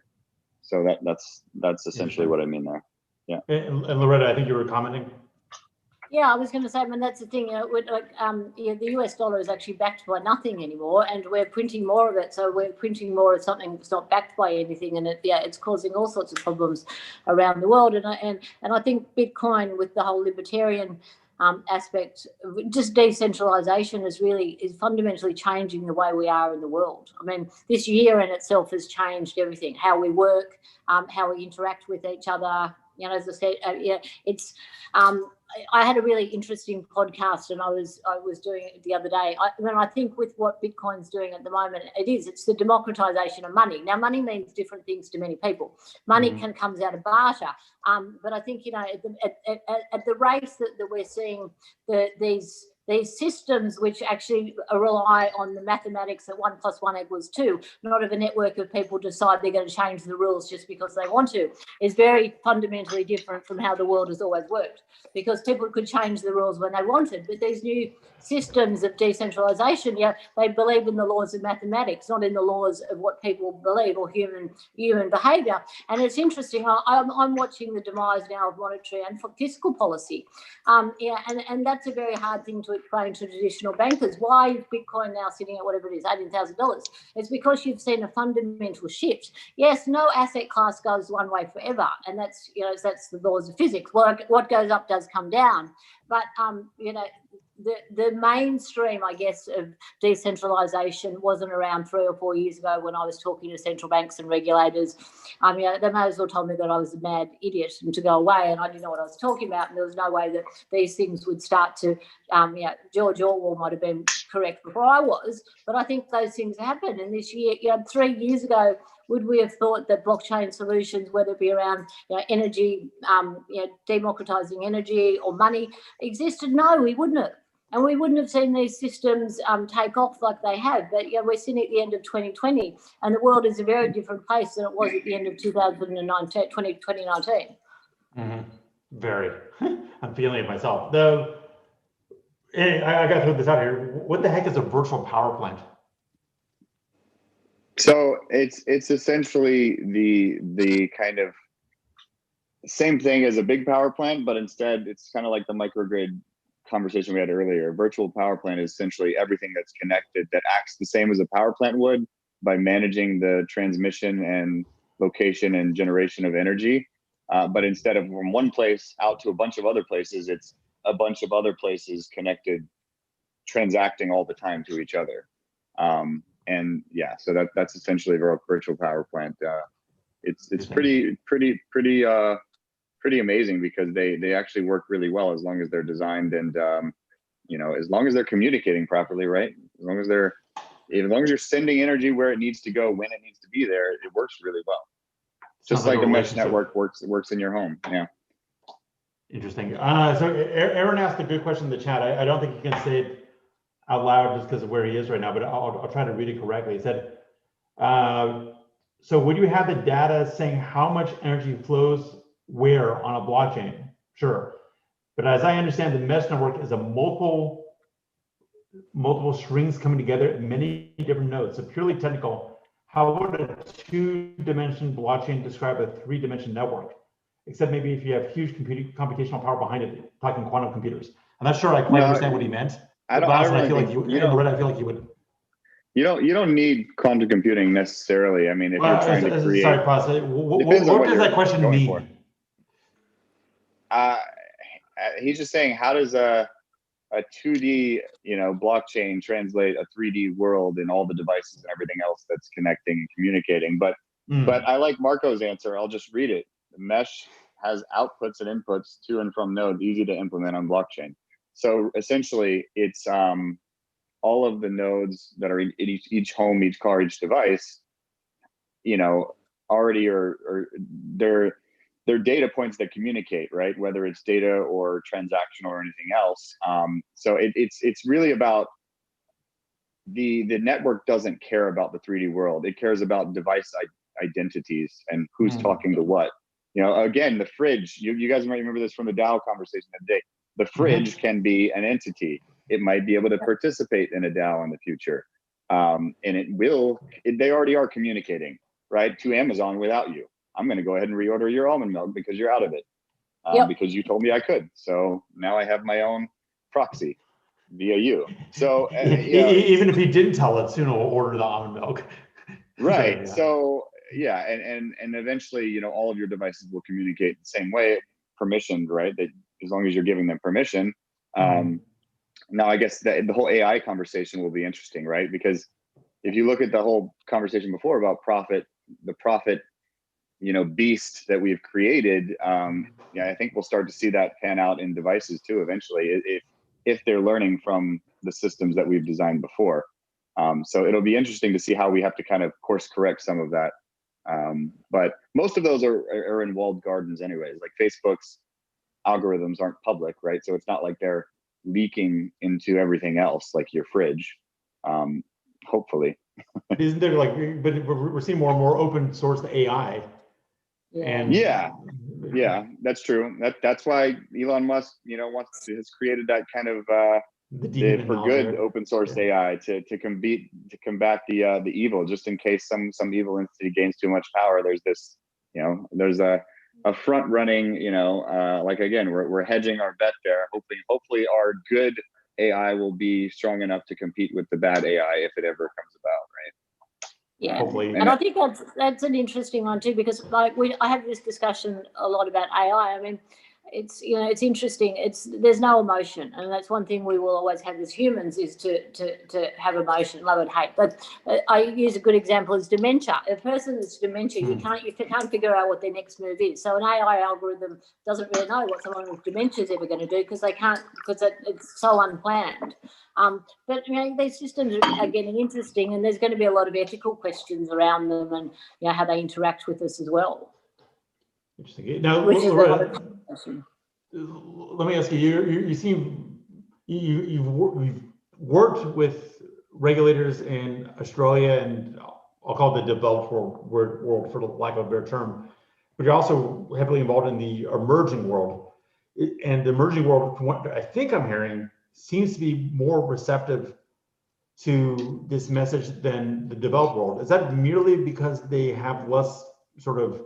So that's essentially what I mean there. Yeah. And Loretta, I think you were commenting. Yeah, I was going to say, that's the thing. The US dollar is actually backed by nothing anymore, and we're printing more of it. So we're printing more of something that's not backed by anything, and it's causing all sorts of problems around the world. And I think Bitcoin, with the whole libertarian aspect, just decentralization is fundamentally changing the way we are in the world. I mean, this year in itself has changed everything: how we work, how we interact with each other. As I said, it's. I had a really interesting podcast, and I was doing it the other day. I think with what Bitcoin's doing at the moment, it's the democratization of money. Now, money means different things to many people. Money comes out of barter, but I think at the rate that we're seeing these systems, which actually rely on the mathematics that 1 + 1 = 2, not of a network of people decide they're going to change the rules just because they want to, is very fundamentally different from how the world has always worked. Because people could change the rules when they wanted, but these new systems of decentralization, they believe in the laws of mathematics, not in the laws of what people believe or human behaviour. And it's interesting. I'm watching the demise now of monetary and fiscal policy, and that's a very hard thing to explain to traditional bankers. Why is Bitcoin now sitting at whatever it is, $18,000? It's because you've seen a fundamental shift. Yes, no asset class goes one way forever, and that's the laws of physics. What goes up does come down, but the mainstream, I guess, of decentralization wasn't around 3 or 4 years ago when I was talking to central banks and regulators. They may as well told me that I was a mad idiot and to go away, and I didn't know what I was talking about, and there was no way that these things would start to, George Orwell might have been correct before I was, but I think those things happen. And this year, 3 years ago, would we have thought that blockchain solutions, whether it be around energy, democratizing energy or money, existed? No, we wouldn't have. And we wouldn't have seen these systems take off like they have. But we're sitting at the end of 2020, and the world is a very different place than it was at the end of 2019. Mm-hmm. Very. I'm feeling it myself. Though, I got to throw this out here. What the heck is a virtual power plant? So it's essentially the kind of same thing as a big power plant, but instead it's kind of like the microgrid conversation we had earlier. Virtual power plant is essentially everything that's connected that acts the same as a power plant would by managing the transmission and location and generation of energy. But instead of from one place out to a bunch of other places, it's a bunch of other places connected, transacting all the time to each other. And yeah, so that's essentially a virtual power plant. It's pretty amazing because they actually work really well as long as they're designed and as long as they're communicating properly, right? As long as you're sending energy where it needs to go when it needs to be there, it works really well. Just like a mesh network works in your home. Yeah. Interesting. So Aaron asked a good question in the chat. I don't think you can say it out loud just because of where he is right now, but I'll try to read it correctly. He said, so would you have the data saying how much energy flows where on a blockchain? Sure. But as I understand, the mesh network is a multiple strings coming together in many different nodes. So purely technical, how would a 2-dimension blockchain describe a 3-dimension network? Except maybe if you have huge computational power behind it, talking quantum computers. I'm not sure I quite understand what he meant. I feel like you would. You don't need quantum computing necessarily. I mean, if you're trying to create. Sorry, pause. What does that question mean? He's just saying, how does a 2D blockchain translate a 3D world in all the devices and everything else that's connecting and communicating? But I like Marco's answer. I'll just read it. The mesh has outputs and inputs to and from nodes, easy to implement on blockchain. So essentially, it's all of the nodes that are in each home, each car, each device, already are they're data points that communicate, right? Whether it's data or transaction or anything else. So it's really about the network doesn't care about the 3D world. It cares about device identities and who's talking to what. Again, the fridge, you guys might remember this from the DAO conversation the other day. The fridge can be an entity. It might be able to participate in a DAO in the future. And they already are communicating, right, to Amazon without you. I'm going to go ahead and reorder your almond milk because you're out of it. Because you told me I could. So now I have my own proxy via you. So even if he didn't tell it, soon we'll order the almond milk. Right. So yeah, and eventually, all of your devices will communicate the same way, permissioned, right? That as long as you're giving them permission. Now, I guess the whole AI conversation will be interesting, right? Because if you look at the whole conversation before about the profit, beast that we've created, I think we'll start to see that pan out in devices too eventually, if they're learning from the systems that we've designed before. So it'll be interesting to see how we have to kind of course correct some of that. But most of those are in walled gardens anyways. Like Facebook's algorithms aren't public, right? So it's not like they're leaking into everything else like your fridge, hopefully. Isn't there but we're seeing more and more open source AI. And yeah, that's true. That's why Elon Musk, has created that kind of the demon for good open source AI to combat the evil, just in case some evil entity gains too much power. There's this, there's a front running, like, again, we're hedging our bet there. Hopefully our good AI will be strong enough to compete with the bad AI if it ever comes about, right? Yeah, Hopefully. And I think that's an interesting one too, because I have this discussion a lot about AI. I mean, it's interesting. There's no emotion, and that's one thing we will always have as humans, is to have emotion, love and hate. But I use a good example is dementia. A person that's dementia, you can't figure out what their next move is. So an AI algorithm doesn't really know what someone with dementia is ever going to do, because it's so unplanned. But these systems are getting interesting, and there's going to be a lot of ethical questions around them, and how they interact with us as well. Interesting. Now, Loretta, let me ask you. You seem you've worked with regulators in Australia, and I'll call it the developed world for lack of a better term, but you're also heavily involved in the emerging world. And the emerging world, from what I think I'm hearing, seems to be more receptive to this message than the developed world. Is that merely because they have less sort of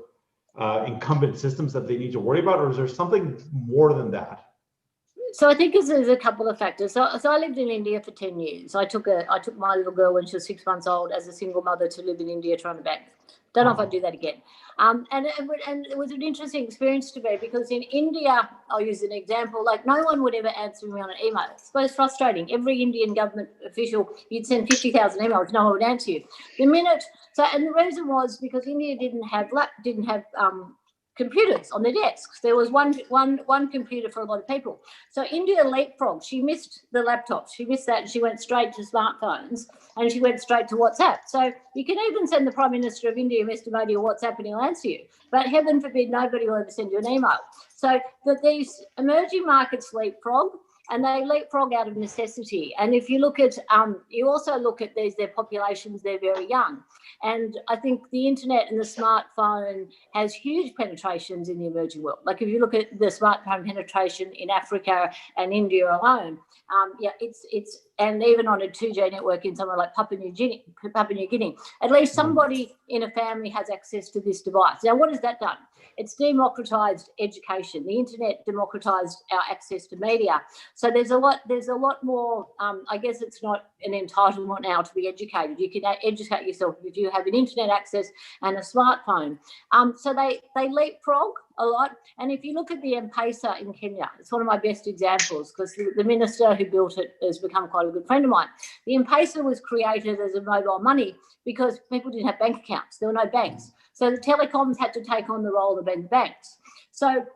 incumbent systems that they need to worry about, or is there something more than that? So I think there's a couple of factors. So I lived in India for 10 years. I took my little girl when she was 6 months old as a single mother to live in India trying to bank. Don't know if I'd do that again. And it was an interesting experience to me, because in India, I'll use an example, like no one would ever answer me on an email. It's most frustrating. Every Indian government official, you'd send 50,000 emails, no one would answer you. And the reason was because India didn't have computers on their desks. There was one computer for a lot of people. So India leapfrogged. She missed the laptops. She missed that, and she went straight to smartphones, and she went straight to WhatsApp. So you can even send the Prime Minister of India, Mr. Modi, a WhatsApp, and he'll answer you. But heaven forbid, nobody will ever send you an email. So that these emerging markets leapfrog, and they leapfrog out of necessity. And if you look at, you also look at their populations, they're very young. And I think the internet and the smartphone has huge penetrations in the emerging world. Like if you look at the smartphone penetration in Africa and India alone, it's and even on a 2G network in somewhere like Papua New Guinea, at least somebody in a family has access to this device. Now, what has that done? It's democratized education. The internet democratized our access to media. So there's a lot more, I guess it's not an entitlement now to be educated. You can educate yourself if you have an internet access and a smartphone. So they leapfrog a lot. And if you look at the M-Pesa in Kenya, it's one of my best examples, because the minister who built it has become quite a good friend of mine. The M-Pesa was created as a mobile money because people didn't have bank accounts. There were no banks. So the telecoms had to take on the role of being banks. So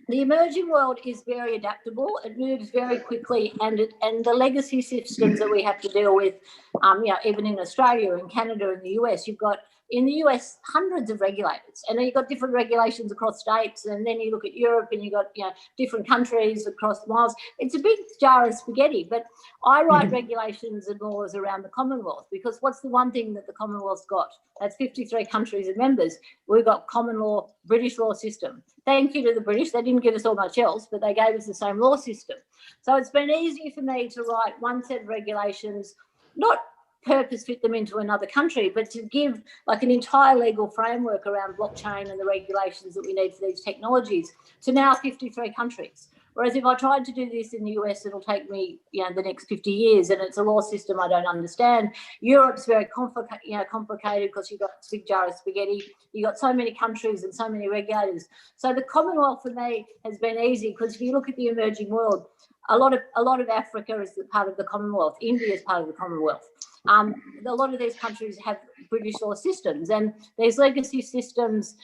the emerging world is very adaptable. It moves very quickly, and the legacy systems that we have to deal with, even in Australia and Canada and the US, you've got in the US hundreds of regulators, and then you've got different regulations across states, and then you look at Europe and you've got different countries across miles. It's a big jar of spaghetti. But I write regulations and laws around the Commonwealth, because what's the one thing that the Commonwealth's got? That's 53 countries and members. We've got common law, British law system. Thank you to the British. They didn't give us all much else, but they gave us the same law system. So it's been easy for me to write one set of regulations, not purpose fit them into another country, but to give like an entire legal framework around blockchain and the regulations that we need for these technologies to now 53 countries. Whereas if I tried to do this in the US, it'll take me, the next 50 years, and it's a law system I don't understand. Europe's very complicated because you've got a big jar of spaghetti. You've got so many countries and so many regulators. So the Commonwealth for me has been easy, because if you look at the emerging world, a lot of Africa is part of the Commonwealth. India is part of the Commonwealth. A lot of these countries have British law systems, and these legacy systems,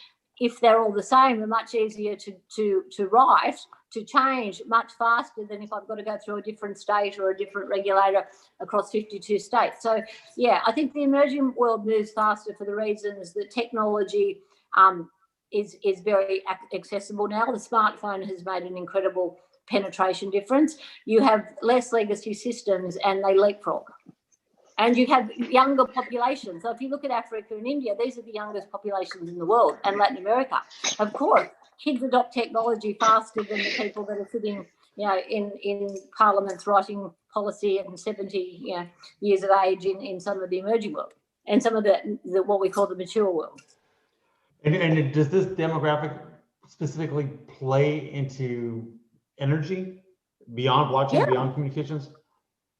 if they're all the same, are much easier to write, to change much faster than if I've got to go through a different state or a different regulator across 52 states. So, I think the emerging world moves faster for the reasons that technology is very accessible now. The smartphone has made an incredible penetration difference. You have less legacy systems, and they leapfrog. And you have younger populations. So if you look at Africa and India, these are the youngest populations in the world, and Latin America. Of course, kids adopt technology faster than the people that are sitting, in parliaments writing policy and 70 years of age in some of the emerging world and some of the what we call the mature world. And does this demographic specifically play into energy beyond blockchain, beyond communications?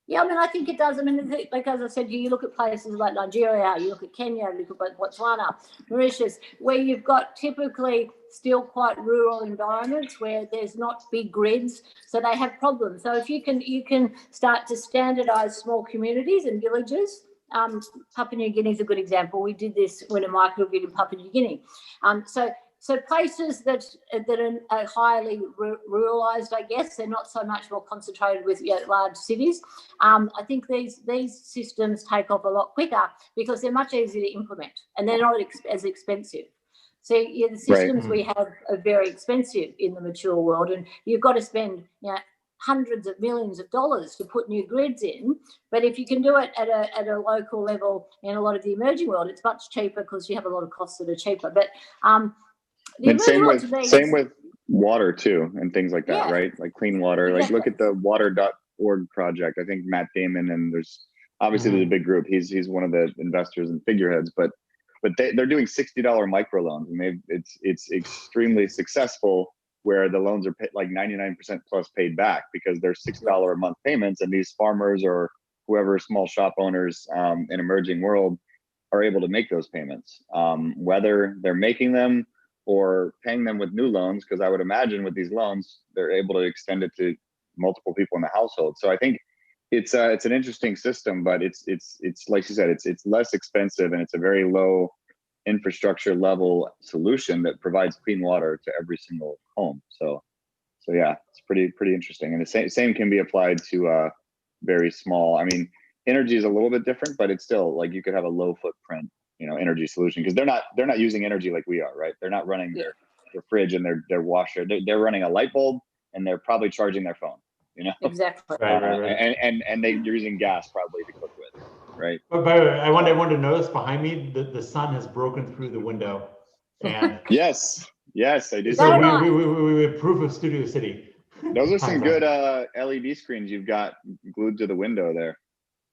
Yeah, I mean, I think it does. I mean, like as I said, you look at places like Nigeria, you look at Kenya, you look at Botswana, Mauritius, where you've got typically still quite rural environments where there's not big grids, so they have problems. So if you can start to standardize small communities and villages. Papua New Guinea is a good example. We did this when a microgrid in Papua New Guinea. So places that are highly ruralized, I guess, they're not so much more concentrated with large cities. I think these systems take off a lot quicker because they're much easier to implement and they're not as expensive. So the systems we have are very expensive in the mature world, and you've got to spend hundreds of millions of dollars to put new grids in. But if you can do it at a local level in a lot of the emerging world, it's much cheaper because you have a lot of costs that are cheaper. But and same with water too, and things like that, right? Like clean water. Like look at the water.org project. I think Matt Damon, and there's obviously there's a big group. He's one of the investors and figureheads, but they're doing $60 microloans, and it's extremely successul, where the loans are like 99% plus paid back because they're $6 a month payments, and these farmers or whoever, small shop owners in emerging world, are able to make those payments, whether they're making them or paying them with new loans, because I would imagine with these loans, they're able to extend it to multiple people in the household. So I think it's an interesting system, but it's like you said, it's less expensive, and it's a very low infrastructure level solution that provides clean water to every single home. So yeah, it's pretty interesting. And the same can be applied to very small. I mean, energy is a little bit different, but it's still like you could have a low footprint energy solution, because they're not using energy like we are, right? They're not running their fridge and their washer. They're running a light bulb, and they're probably charging their phone, Exactly. Right. And they're using gas probably to cook with, right? But I want everyone to notice behind me that the sun has broken through the window, and yes, I did. So we have proof of Studio City. Those are some good LED screens you've got glued to the window there.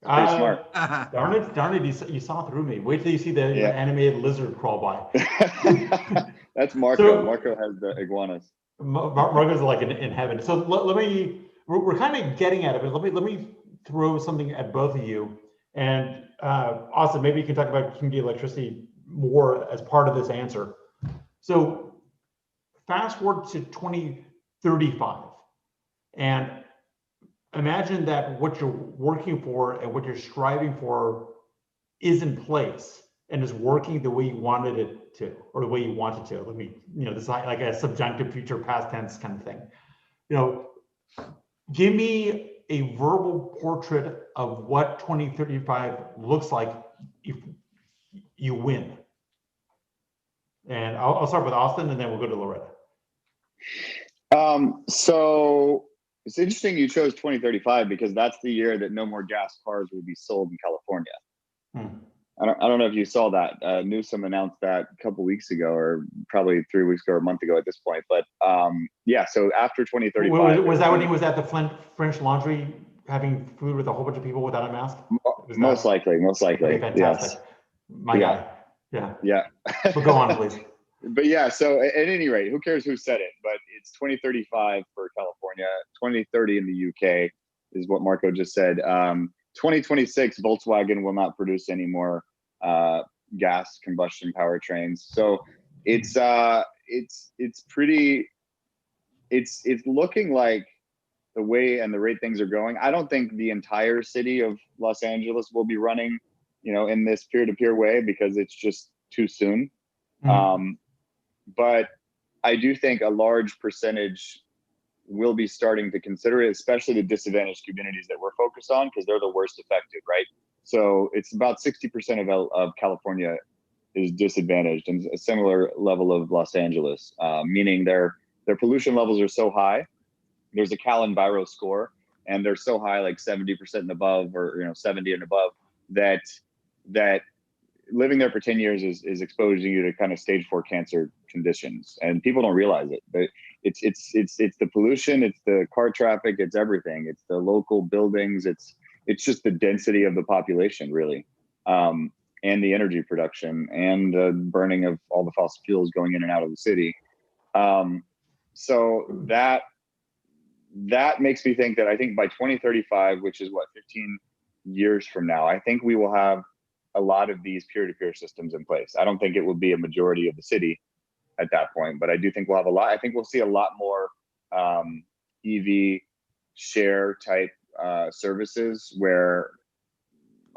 Pretty smart. Darn it! You saw through me. Wait till you see the animated lizard crawl by. That's Marco. So, Marco has the iguanas. Marco's like in heaven. So let me. We're kind of getting at it, but let me throw something at both of you. And Austin, maybe you can talk about community electricity more as part of this answer. So fast forward to 2035, and imagine that what you're working for and what you're striving for is in place and is working the way you wanted it to, or the way you want it to. Let me, this is like a subjunctive future past tense kind of thing. Give me a verbal portrait of what 2035 looks like if you win. And I'll start with Austin, and then we'll go to Loretta. So it's interesting you chose 2035, because that's the year that no more gas cars will be sold in California. I don't know if you saw that. Newsom announced that a couple weeks ago, or probably 3 weeks ago or a month ago at this point. But yeah, so after 2035. Was that when he was at the French Laundry having food with a whole bunch of people without a mask? Most likely. Okay, fantastic. Yes. My guy. Yeah. But go on, please. But yeah, so at any rate, who cares who said it? But it's 2035 for California, 2030 in the UK is what Marco just said. 2026, Volkswagen will not produce any more gas combustion powertrains. So it's looking like the way and the rate things are going. I don't think the entire city of Los Angeles will be running, in this peer-to-peer way, because it's just too soon. But I do think a large percentage will be starting to consider it, especially the disadvantaged communities that we're focused on, because they're the worst affected, right? So it's about 60% of California is disadvantaged, and a similar level of Los Angeles, meaning their pollution levels are so high. There's a Cal Enviro score, and they're so high, like 70% and above, or 70 and above, that living there for 10 years is exposing you to kind of stage 4 cancer conditions, and people don't realize it. But it's the pollution, it's the car traffic, it's everything. It's the local buildings. It's just the density of the population, really, and the energy production and the burning of all the fossil fuels going in and out of the city. So that makes me think that I think by 2035, which is what, 15 years from now, I think we will have a lot of these peer-to-peer systems in place. I don't think it will be a majority of the city at that point, but I do think we'll have a lot. I think we'll see a lot more EV share type services where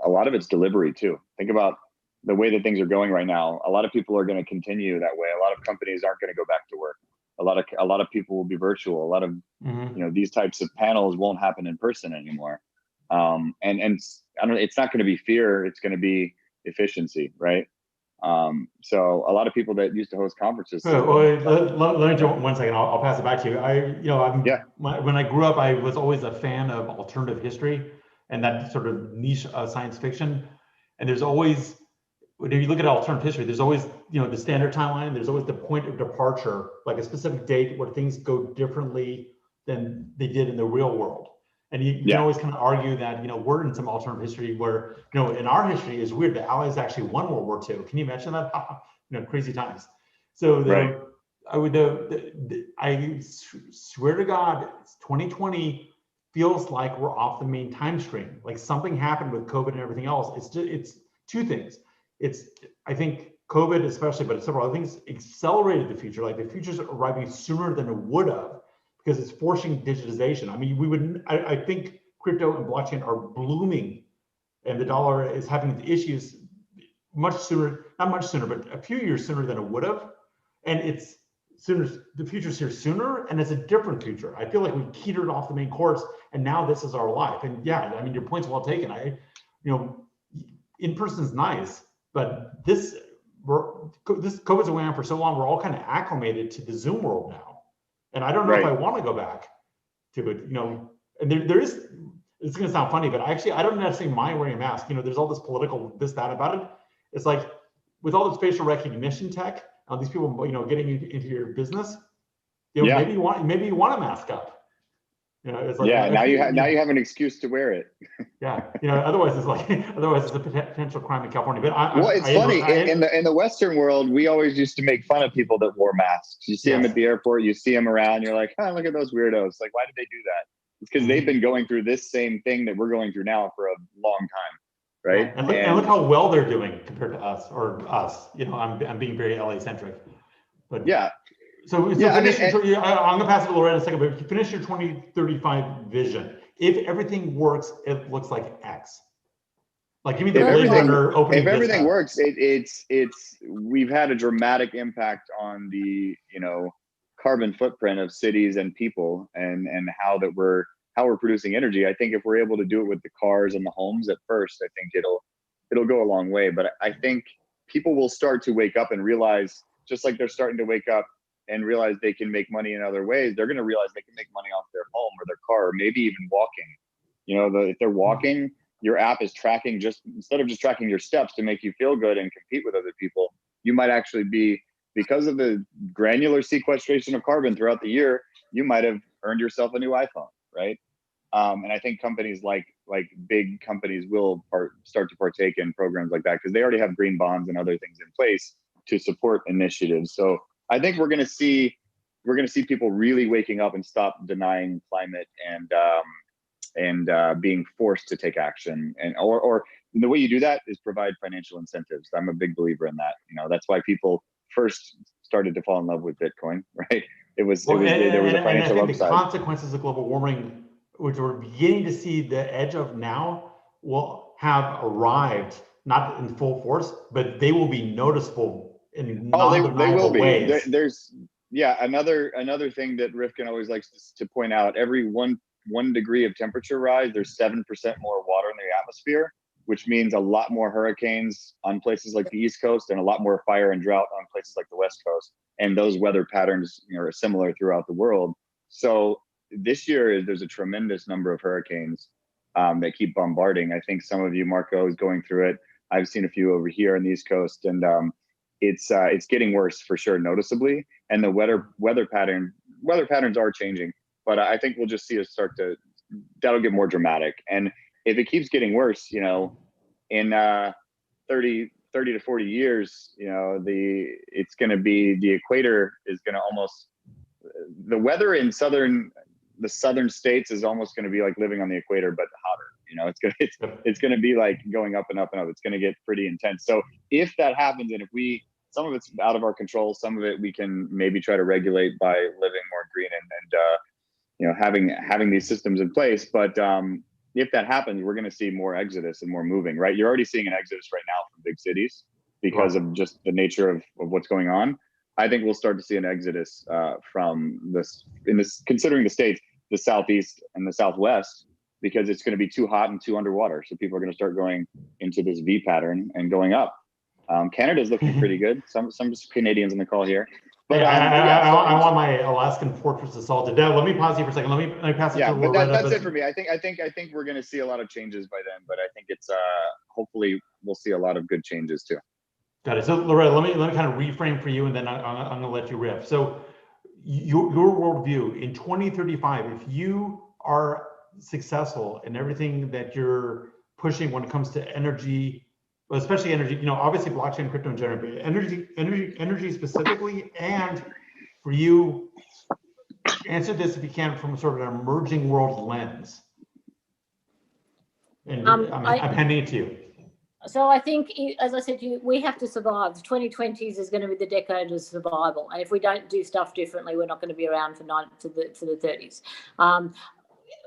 a lot of it's delivery too. Think about the way that things are going right now. A lot of people are going to continue that way. A lot of companies aren't going to go back to work. A lot of people will be virtual. A lot of these types of panels won't happen in person anymore. And I don't know, it's not going to be fear, it's going to be efficiency, right? So a lot of people that used to host conferences. Let me jump 1 second. I'll pass it back to you. When I grew up, I was always a fan of alternative history and that sort of niche science fiction. And there's always, if you look at alternative history, there's always, the standard timeline. There's always the point of departure, like a specific date where things go differently than they did in the real world. And you can always kind of argue that, we're in some alternative history where, in our history is weird. The Allies actually won World War II. Can you imagine that? Crazy times. So I swear to God, 2020 feels like we're off the main time stream. Like something happened with COVID and everything else. It's two things. I think COVID especially, but several other things accelerated the future. Like the future's arriving sooner than it would have, because it's forcing digitization. I mean, I think crypto and blockchain are blooming and the dollar is having the issues much sooner, not much sooner, but a few years sooner than it would have. And it's sooner, the future's here sooner, and it's a different future. I feel like we teetered off the main course and now this is our life. And yeah, I mean, your point's well taken. In person is nice, but this COVID's been around for so long, we're all kind of acclimated to the Zoom world now. And I don't know if I want to go back to it, and there is, it's going to sound funny, but I don't necessarily mind wearing a mask. There's all this political that about it. It's like with all this facial recognition tech, these people, getting into your business, maybe you want to mask up. It's like, now you have an excuse to wear it. Otherwise it's a potential crime in California. But it's funny in the Western world, we always used to make fun of people that wore masks. You see them at the airport, you see them around, you're like, look at those weirdos. Like, why did they do that? It's because they've been going through this same thing that we're going through now for a long time, right? And look how well they're doing compared to us. I'm being very LA centric, but So I'm going to pass it to Loretta in a second, but if you finish your 2035 vision, if everything works, it looks like X. Like, give me the Blade Runner opening. If everything works, we've had a dramatic impact on the carbon footprint of cities and people, and how we're producing energy. I think if we're able to do it with the cars and the homes at first, I think it'll go a long way. But I think people will start to wake up and realize, just like they're starting to wake up and realize they can make money in other ways, they're going to realize they can make money off their home or their car, or maybe even walking. If they're walking, your app is tracking, instead of just tracking your steps to make you feel good and compete with other people, you might actually be, because of the granular sequestration of carbon throughout the year, you might have earned yourself a new iPhone, right? And I think companies like big companies will start to partake in programs like that, because they already have green bonds and other things in place to support initiatives. So I think we're going to see people really waking up and stop denying climate and being forced to take action. And or the way you do that is provide financial incentives. I'm a big believer in that. That's why people first started to fall in love with Bitcoin, right? There was a financial upside. The consequences of global warming, which we're beginning to see the edge of now, will have arrived, not in full force, but they will be noticeable in non-deniable ways. There's another thing that Rifkin always likes to point out. Every one degree of temperature rise, there's 7% more water in the atmosphere, which means a lot more hurricanes on places like the East Coast and a lot more fire and drought on places like the West Coast. And those weather patterns are similar throughout the world. So this year, there's a tremendous number of hurricanes that keep bombarding. I think some of you, Marco, is going through it. I've seen a few over here on the East Coast, and it's getting worse for sure, noticeably. And the weather pattern weather patterns are changing, but I think we'll just see us that'll get more dramatic. And if it keeps getting worse, in 30 to 40 years, it's going to be, the equator is going to almost, the weather in the southern states is almost going to be like living on the equator, but hotter. It's going to be like going up and up and up. It's going to get pretty intense. So if that happens, and if some of it's out of our control, some of it we can maybe try to regulate by living more green and having these systems in place. But if that happens, we're going to see more exodus and more moving, right? You're already seeing an exodus right now from big cities because of just the nature of what's going on. I think we'll start to see an exodus from considering the states, the Southeast and the Southwest, because it's going to be too hot and too underwater. So people are going to start going into this V pattern and going up. Canada's looking pretty good. Some Canadians on the call here. But I want my Alaskan fortress assaulted. Let me pause you for a second. Let me pass it to Loretta. That's it for me. I think we're going to see a lot of changes by then, but I think it's hopefully we'll see a lot of good changes too. Got it. So Loretta, let me kind of reframe for you, and then I'm going to let you riff. So your worldview in 2035, if you are successful in everything that you're pushing when it comes to energy, well, especially energy, obviously blockchain, crypto in general, but energy specifically, and for you, answer this if you can from sort of an emerging world lens. And I'm handing it to you. So I think, as I said to you, we have to survive. The 2020s is going to be the decade of survival, and if we don't do stuff differently, we're not going to be around for the 30s.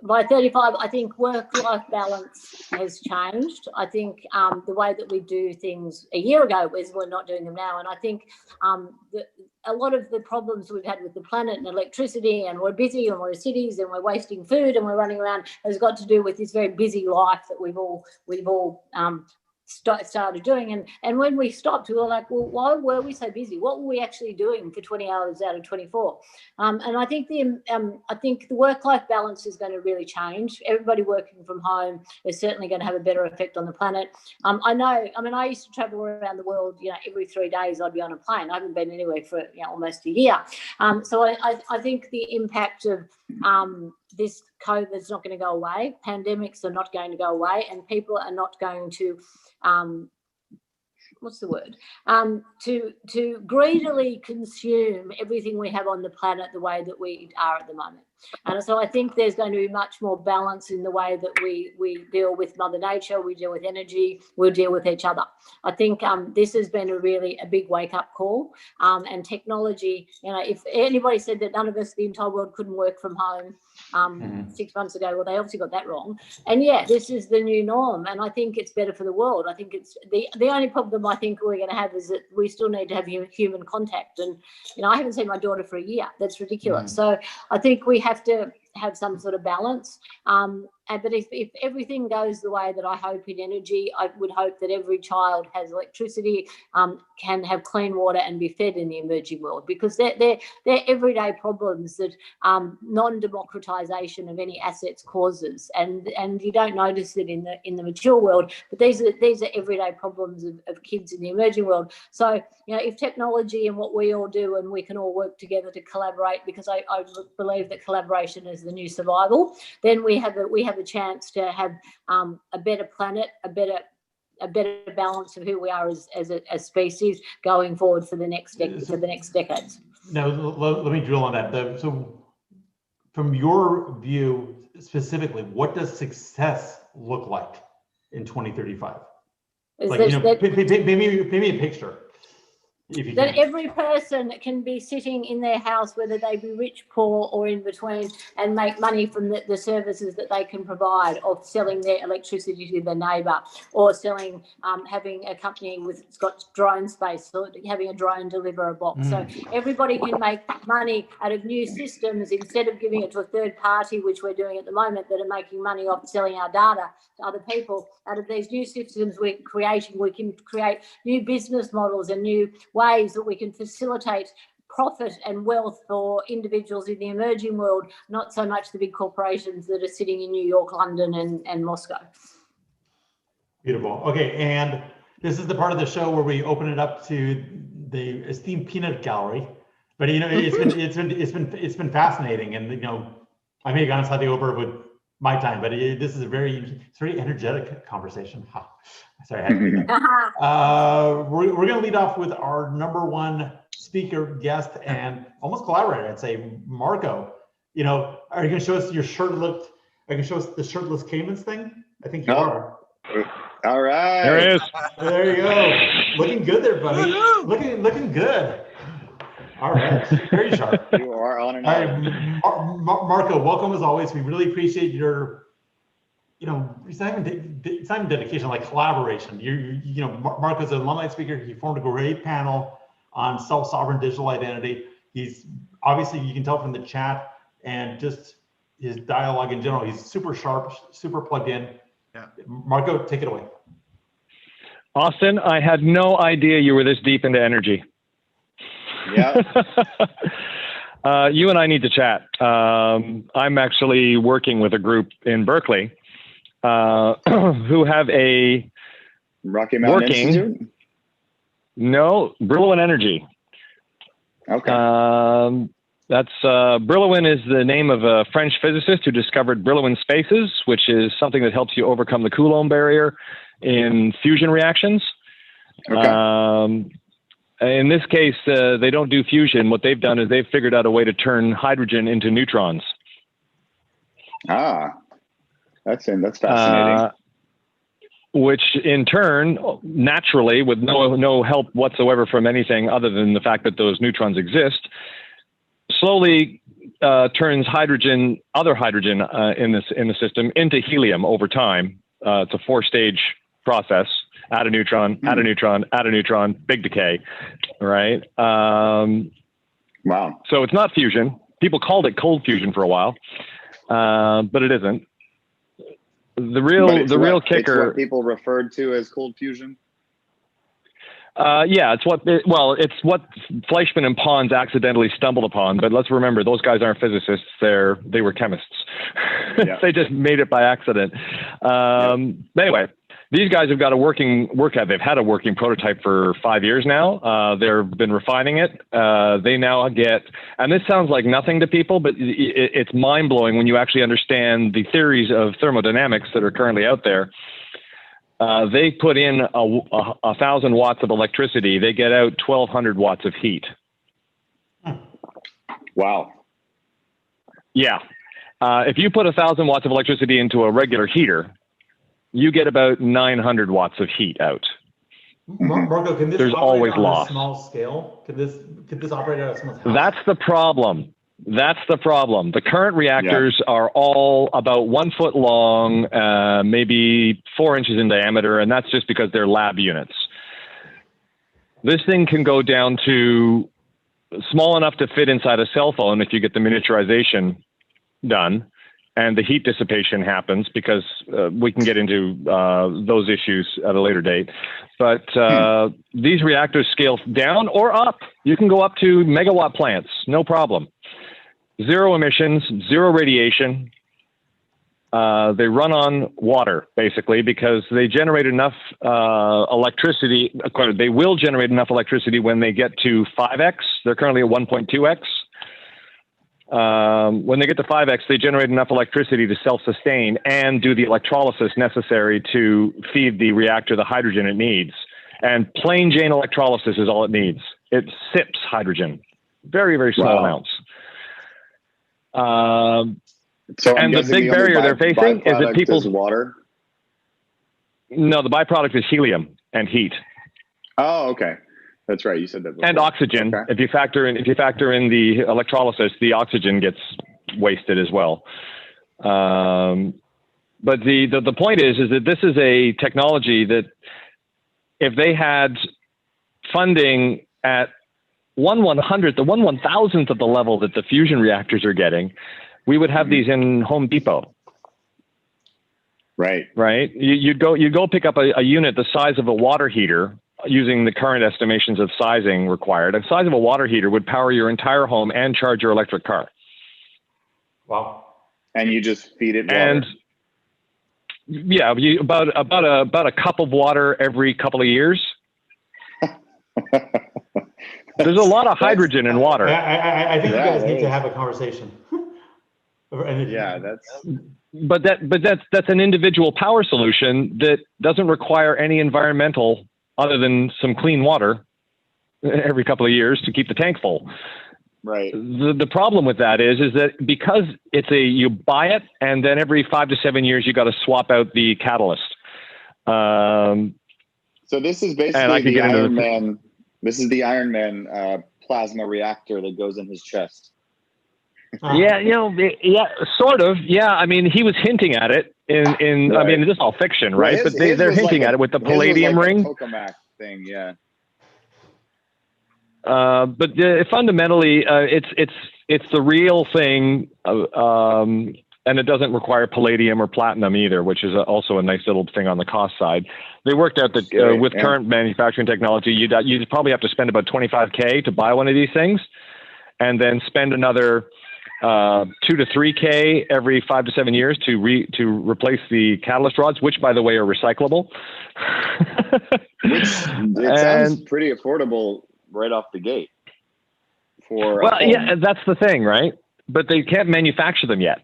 By 35, I think work-life balance has changed. I think the way that we do things a year ago is we're not doing them now. And I think a lot of the problems we've had with the planet and electricity, and we're busy and we're in cities and we're wasting food and we're running around, has got to do with this very busy life that we've all started doing. And when we stopped, we were like, well, why were we so busy? What were we actually doing for 20 hours out of 24? And I think the work-life balance is going to really change. Everybody working from home is certainly going to have a better effect on the planet. I used to travel around the world, every 3 days I'd be on a plane. I haven't been anywhere for almost a year. So I think the impact of this COVID is not going to go away. Pandemics are not going to go away, and people are not going to to greedily consume everything we have on the planet the way that we are at the moment. And so I think there's going to be much more balance in the way that we deal with Mother Nature, we deal with energy, we'll deal with each other. I think this has been a big wake-up call. And technology, if anybody said that none of us, the entire world, couldn't work from home 6 months ago, well, they obviously got that wrong. And this is the new norm, and I think it's better for the world. I think it's the only problem I think we're going to have is that we still need to have human contact. And I haven't seen my daughter for a year. That's ridiculous. So I think we have to have some sort of balance. But if everything goes the way that I hope in energy, I would hope that every child has electricity, can have clean water and be fed in the emerging world, because they're everyday problems that non-democratization of any assets causes, and you don't notice it in the mature world, but these are everyday problems of kids in the emerging world. So if technology and what we all do, and we can all work together to collaborate, because I believe that collaboration is the new survival, then we have a chance to have a better planet, a better balance of who we are as a species going forward for the next decades. Now, let me drill on that. So from your view specifically, what does success look like in 2035? Maybe a picture. That every person can be sitting in their house, whether they be rich, poor, or in between, and make money from the services that they can provide, or selling their electricity to their neighbour, or selling, having a company it's got drone space, or having a drone deliver a box. So everybody can make money out of new systems instead of giving it to a third party, which we're doing at the moment, that are making money off selling our data to other people. Out of these new systems we're creating, we can create new business models and new ways that we can facilitate profit and wealth for individuals in the emerging world, not so much the big corporations that are sitting in New York, London, and Moscow. Beautiful. Okay, and this is the part of the show where we open it up to the esteemed peanut gallery. But it's been fascinating, and I may have gone slightly over with my time, but this is it's very energetic conversation. Sorry, I had to do that. We're going to lead off with our number one speaker, guest, and almost collaborator. I'd say Marco. Are you going to show us your shirtless? Are you going to show us the shirtless Caymans thing? I think you are. All right. There it is. There you go. Looking good there, buddy. Looking good. All right. Very sharp. You are on and on. All right, Marco, welcome as always. We really appreciate your, it's not even dedication, like collaboration. Marco's an alumni speaker. He formed a great panel on self-sovereign digital identity. He's obviously, you can tell from the chat and just his dialogue in general, he's super sharp, super plugged in. Yeah. Marco, take it away. Austin, I had no idea you were this deep into energy. Yeah. You and I need to chat. I'm actually working with a group in Berkeley who have a Rocky Mountain Institute? No, Brillouin Energy. Okay. That's Brillouin is the name of a French physicist who discovered Brillouin spaces, which is something that helps you overcome the Coulomb barrier in fusion reactions. Okay. In this case, they don't do fusion. What they've done is they've figured out a way to turn hydrogen into neutrons. Ah, that's fascinating. Which in turn, naturally, with no help whatsoever from anything other than the fact that those neutrons exist, slowly turns other hydrogen in the system into helium over time. It's a 4-stage process. Add a neutron, add a neutron, add a neutron, big decay, right? Wow. So it's not fusion. People called it cold fusion for a while, but it isn't. The real kicker. It's what people referred to as cold fusion. Yeah, it's what Fleischmann and Pons accidentally stumbled upon. But let's remember, those guys aren't physicists. They were chemists. Yeah. They just made it by accident. Anyway, these guys have got they've had a working prototype for 5 years now. They've been refining it. They now get, and this sounds like nothing to people, but it's mind blowing when you actually understand the theories of thermodynamics that are currently out there. They put in 1,000 watts of electricity. They get out 1,200 watts of heat. Wow. Yeah. If you put 1,000 watts of electricity into a regular heater, you get about 900 watts of heat out. Marco, can this There's operate always on loss. a small scale? Could this operate at a small scale? That's the problem. The current reactors are all about 1 foot long, maybe 4 inches in diameter, and that's just because they're lab units. This thing can go down to small enough to fit inside a cell phone if you get the miniaturization done, and the heat dissipation happens, because we can get into those issues at a later date. But these reactors scale down or up. You can go up to megawatt plants, no problem. 0 emissions, 0 radiation. They run on water, basically, because they generate enough electricity. They will generate enough electricity when they get to 5x. They're currently at 1.2x. When they get to 5x, they generate enough electricity to self-sustain and do the electrolysis necessary to feed the reactor the hydrogen it needs. And plain Jane electrolysis is all it needs. It sips hydrogen, very, very small amounts. So and the big barrier they're facing is that people's water. No, the byproduct is helium and heat. Oh, okay. That's right. You said that before. And oxygen. Okay. If you factor in the electrolysis, the oxygen gets wasted as well. But the point is that this is a technology that, if they had funding at 1/100th, the 1/1000th of the level that the fusion reactors are getting, we would have these in Home Depot. Right. Right. You'd go pick up a unit the size of a water heater, using the current estimations of sizing required. The size of a water heater would power your entire home and charge your electric car. Wow. And you just feed it water. And yeah, about a cup of water every couple of years. There's a lot of hydrogen in water. I think you guys need to have a conversation. Yeah, But that's an individual power solution that doesn't require any environmental other than some clean water every couple of years to keep the tank full. Right. The problem with that is that because you buy it and then every 5 to 7 years you got to swap out the catalyst. So this is basically the Iron Man. This is the Iron Man plasma reactor that goes in his chest. Yeah, sort of. Yeah, I mean, he was hinting at it in Right. I mean, this is all fiction, right? Well, but they're hinting at it with the palladium ring. Tokamak thing, yeah. But fundamentally, it's the real thing, and it doesn't require palladium or platinum either, which is also a nice little thing on the cost side. They worked out that with current manufacturing technology, you'd probably have to spend about $25K to buy one of these things, and then spend another $2 to $3K every 5 to 7 years to replace the catalyst rods, which, by the way, are recyclable. Which sounds pretty affordable right off the gate. That's the thing, right? But they can't manufacture them yet.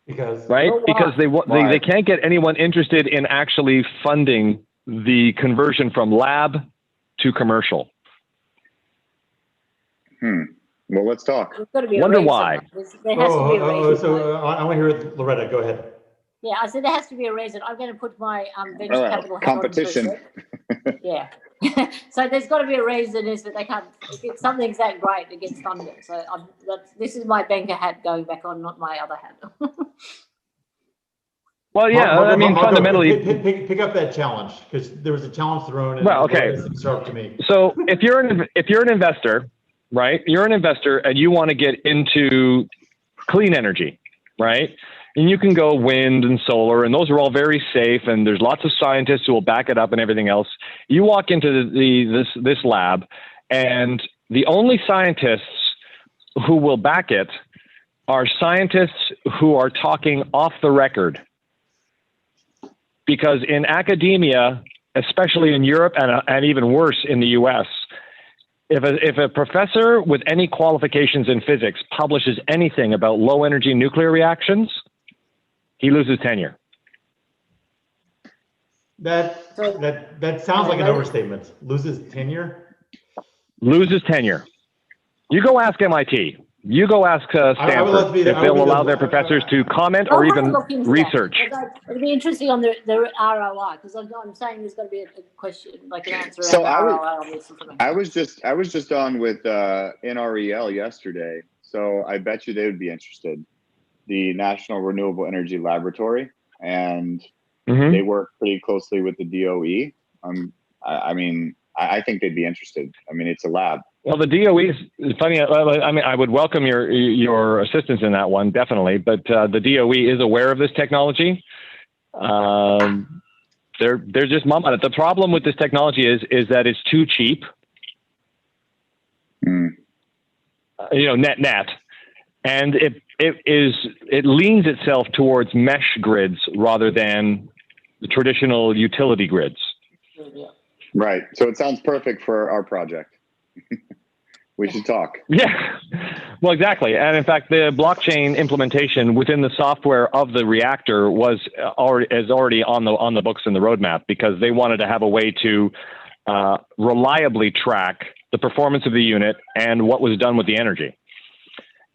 Because they can't get anyone interested in actually funding the conversion from lab to commercial. Well, let's talk. Wonder why. There has to be a reason. So I want to hear Loretta. Go ahead. Yeah, I said there has to be a reason. I'm going to put my venture capital hat competition. On. Yeah. So there's got to be a reason is that they can't. It's something's that great that gets funded. So this is my banker hat going back on, not my other hat. Well, yeah, I mean, Marco, fundamentally, pick up that challenge because there was a challenge thrown. And okay. To me. So if you're an investor, right? You're an investor and you want to get into clean energy, right? And you can go wind and solar, and those are all very safe. And there's lots of scientists who will back it up and everything else. You walk into this lab, and the only scientists who will back it are scientists who are talking off the record. Because in academia, especially in Europe and even worse in the US, if a professor with any qualifications in physics publishes anything about low energy nuclear reactions, he loses tenure. That sounds like an overstatement. Loses tenure? Loses tenure. You go ask MIT. You go ask Stanford if they'll allow their professors to comment or even research. It'd be interesting on the ROI, because I'm saying there's got to be a question, like an answer So around ROI on this information. I was just on with NREL yesterday, so I bet you they would be interested. The National Renewable Energy Laboratory, and they work pretty closely with the DOE. I think they'd be interested. I mean, it's a lab. Well, the DOE is funny. I mean, I would welcome your assistance in that one, definitely. But the DOE is aware of this technology. They're just mum on it. The problem with this technology is that it's too cheap. Net, and it leans itself towards mesh grids rather than the traditional utility grids. Yeah. Right. So it sounds perfect for our project. We should talk. Yeah, well, exactly. And in fact, the blockchain implementation within the software of the reactor is already on the books in the roadmap, because they wanted to have a way to reliably track the performance of the unit and what was done with the energy.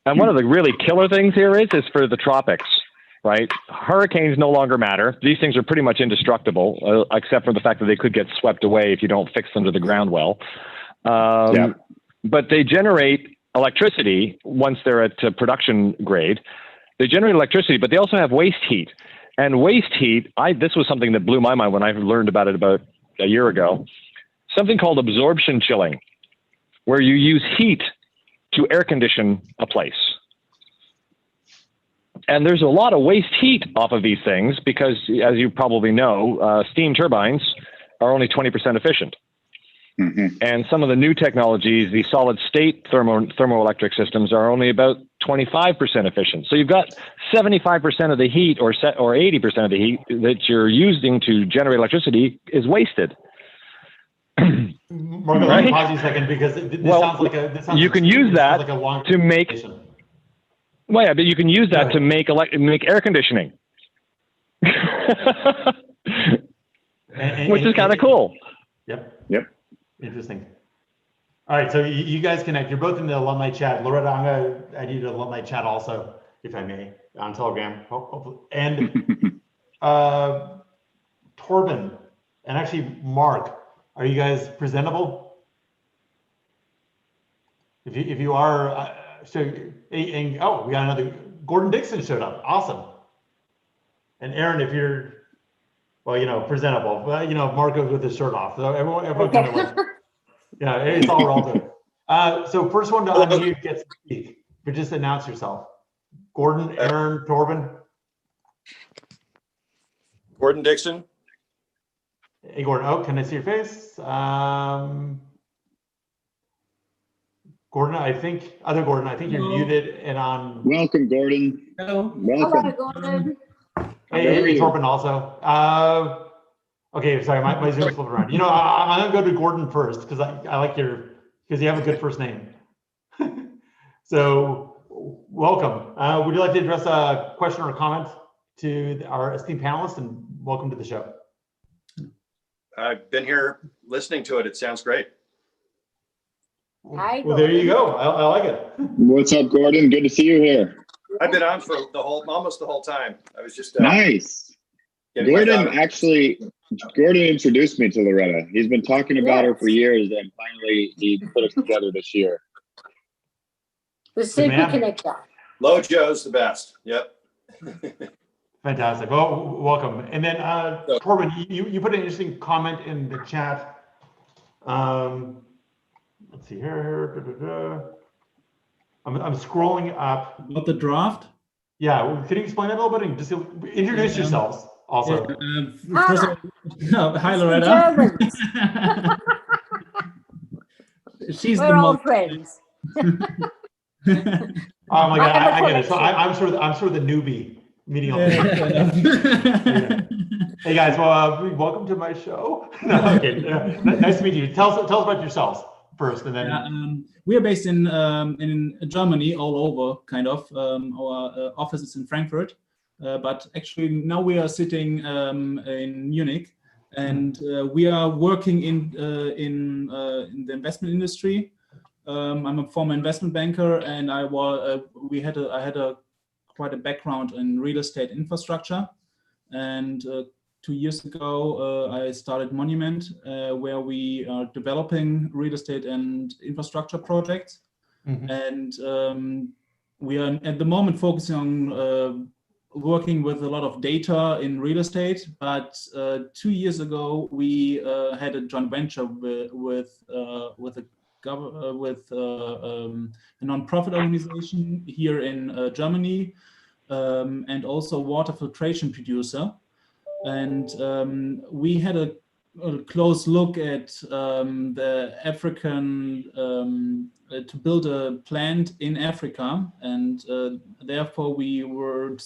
And one of the really killer things here is for the tropics, right? Hurricanes no longer matter. These things are pretty much indestructible, except for the fact that they could get swept away if you don't fix them to the ground well. But they generate electricity once they're at production grade. They generate electricity, but they also have waste heat. And waste heat, this was something that blew my mind when I learned about it about a year ago. Something called absorption chilling, where you use heat to air condition a place. And there's a lot of waste heat off of these things because, as you probably know, steam turbines are only 20% efficient. And some of the new technologies, the solid state thermoelectric systems, are only about 25% efficient. So you've got 75% of the heat or 80% of the heat that you're using to generate electricity is wasted. Marco, let me pause you a second because this sounds like a. This sounds you can use that like to make. Well, yeah, but you can use that to make air conditioning, which is kind of cool. Yep. Interesting. All right, so you guys connect. You're both in the alumni chat. Loretta, I'm going to add you to the alumni chat also, if I may, on Telegram. Hopefully. And Torben, and actually Mark, are you guys presentable? If you are, we got another. Gordon Dixon showed up. Awesome. And Aaron, if you're, presentable. But Marco's with his shirt off. So everyone kind of like, it's all relative. So first one to unmute gets to speak. But just announce yourself. Gordon, Aaron, Torben. Gordon Dixon. Hey, Gordon. Oh, can I see your face? Gordon, I think you're muted and on. Welcome, Gordon. Hello. Welcome. Hello, Gordon. Hey, Torben also. Okay, sorry, my Zoom's flipped around. I'm gonna go to Gordon first because I like because you have a good first name. So, welcome. Would you like to address a question or a comment to our esteemed panelists, and welcome to the show. I've been here listening to it. It sounds great. Hi, well, there you go. I like it. What's up, Gordon? Good to see you here. I've been on for almost the whole time. I was just nice. Gordon introduced me to Loretta. He's been talking about her for years, and finally he put us together this year. The super connector. Lojo's the best. Yep. Fantastic. Well, welcome. And then Torben, you put an interesting comment in the chat. Let's see here. I'm scrolling up. About the draft? Yeah. Can you explain that a little bit? And just introduce yourselves also. First of all, hi, Loretta. We're all friends. Oh my God, I get it. So I'm sort of the newbie meeting on the Hey guys, well, welcome to my show. No, okay. Nice to meet you. Tell us about yourselves first, and then we are based in Germany, all over, kind of. Our office is in Frankfurt, but actually now we are sitting in Munich, and we are working in the investment industry. I'm a former investment banker, and I had quite a background in real estate infrastructure, and 2 years ago, I started Monument, where we are developing real estate and infrastructure projects. Mm-hmm. And we are at the moment focusing on working with a lot of data in real estate. But 2 years ago, we had a joint venture with a non-profit organization here in Germany, and also water filtration producer. And we had a close look at the African, to build a plant in Africa. And therefore we were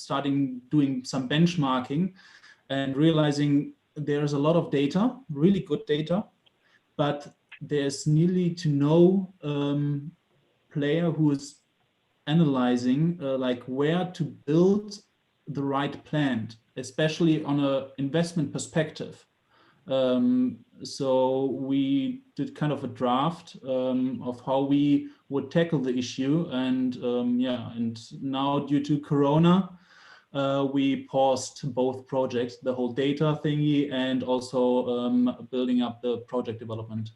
doing some benchmarking and realizing there's a lot of data, really good data, but there's nearly to no player who is analyzing like where to build the right plant, especially on an investment perspective. So we did kind of a draft of how we would tackle the issue, and and now due to Corona, we paused both projects, the whole data thingy, and also building up the project development.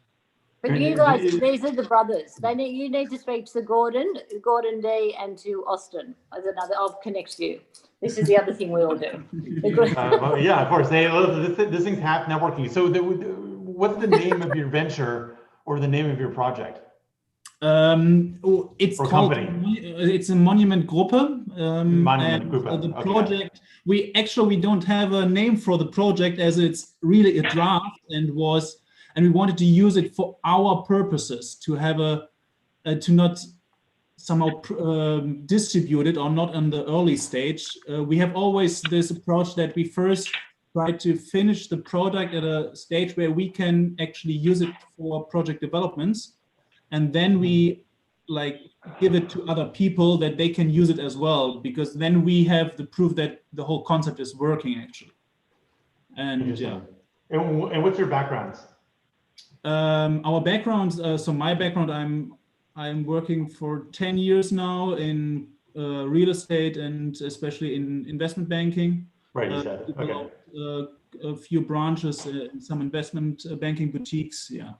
But you guys, these are the brothers. You need to speak to Gordon D, and to Austin. I'll connect you. This is the other thing we all do. Well, yeah, of course. This thing's half networking. So what's the name of your venture or the name of your project? It's called company. It's a Monument Gruppe. Monument Gruppe. The project, we don't have a name for the project, as it's really a draft, and we wanted to use it for our purposes, to have to not somehow distribute it, or not on the early stage. We have always this approach that we first try to finish the product at a stage where we can actually use it for project developments, and then we like give it to other people that they can use it as well, because then we have the proof that the whole concept is working actually. And yeah. And what's your backgrounds? Our backgrounds. So my background, I'm working for 10 years now in real estate and especially in investment banking. Right, you said. Okay. A few branches in some investment banking boutiques. Yeah.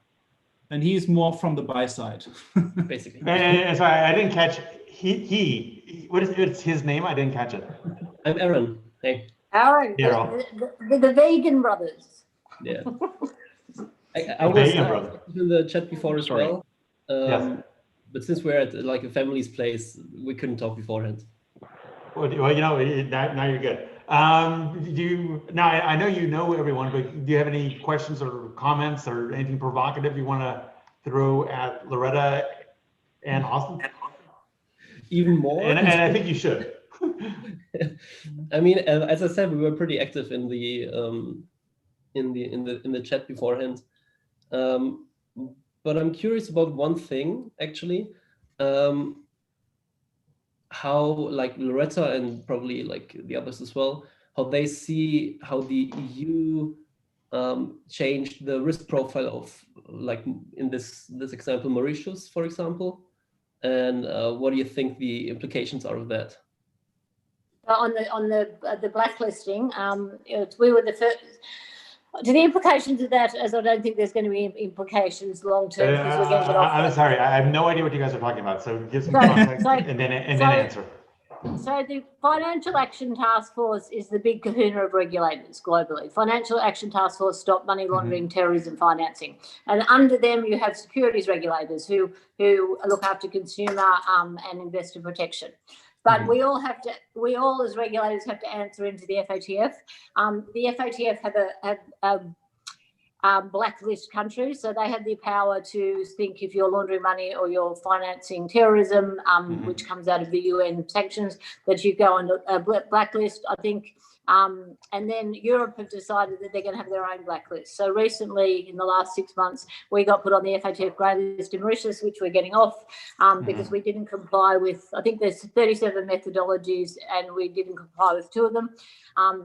And he's more from the buy side, basically. And so I didn't catch what's his name? I didn't catch it. I'm Aaron. Hey. Aaron, the vegan brothers. Yeah. I was in the chat before as well. Yes. But since we're at like a family's place, we couldn't talk beforehand. Well, now you're good. I know you know everyone, but do you have any questions or comments or anything provocative you want to throw at Loretta and Austin? Even more? And I think you should. I mean, as I said, we were pretty active in the chat beforehand. But I'm curious about one thing actually. How like Loretta and probably like the others as well, how they see how the EU changed the risk profile of, like in this example, Mauritius, for example, and what do you think the implications are of that? On the blacklisting, we were the first. To the implications of that, as I don't think there's going to be implications long term. I'm sorry, I have no idea what you guys are talking about. So give some context and then answer. So the Financial Action Task Force is the big kahuna of regulators globally. Financial Action Task Force stop money laundering, terrorism financing, and under them you have securities regulators who look after consumer and investor protection. But we all as regulators have to answer into the FATF. The FATF have blacklist countries, so they have the power to think if you're laundering money or you're financing terrorism, which comes out of the UN sanctions, that you go on a blacklist, I think. And then Europe have decided that they're going to have their own blacklist. So recently, in the last 6 months, we got put on the FATF grey list in Mauritius, which we're getting off because we didn't comply with, I think there's 37 methodologies and we didn't comply with 2 of them.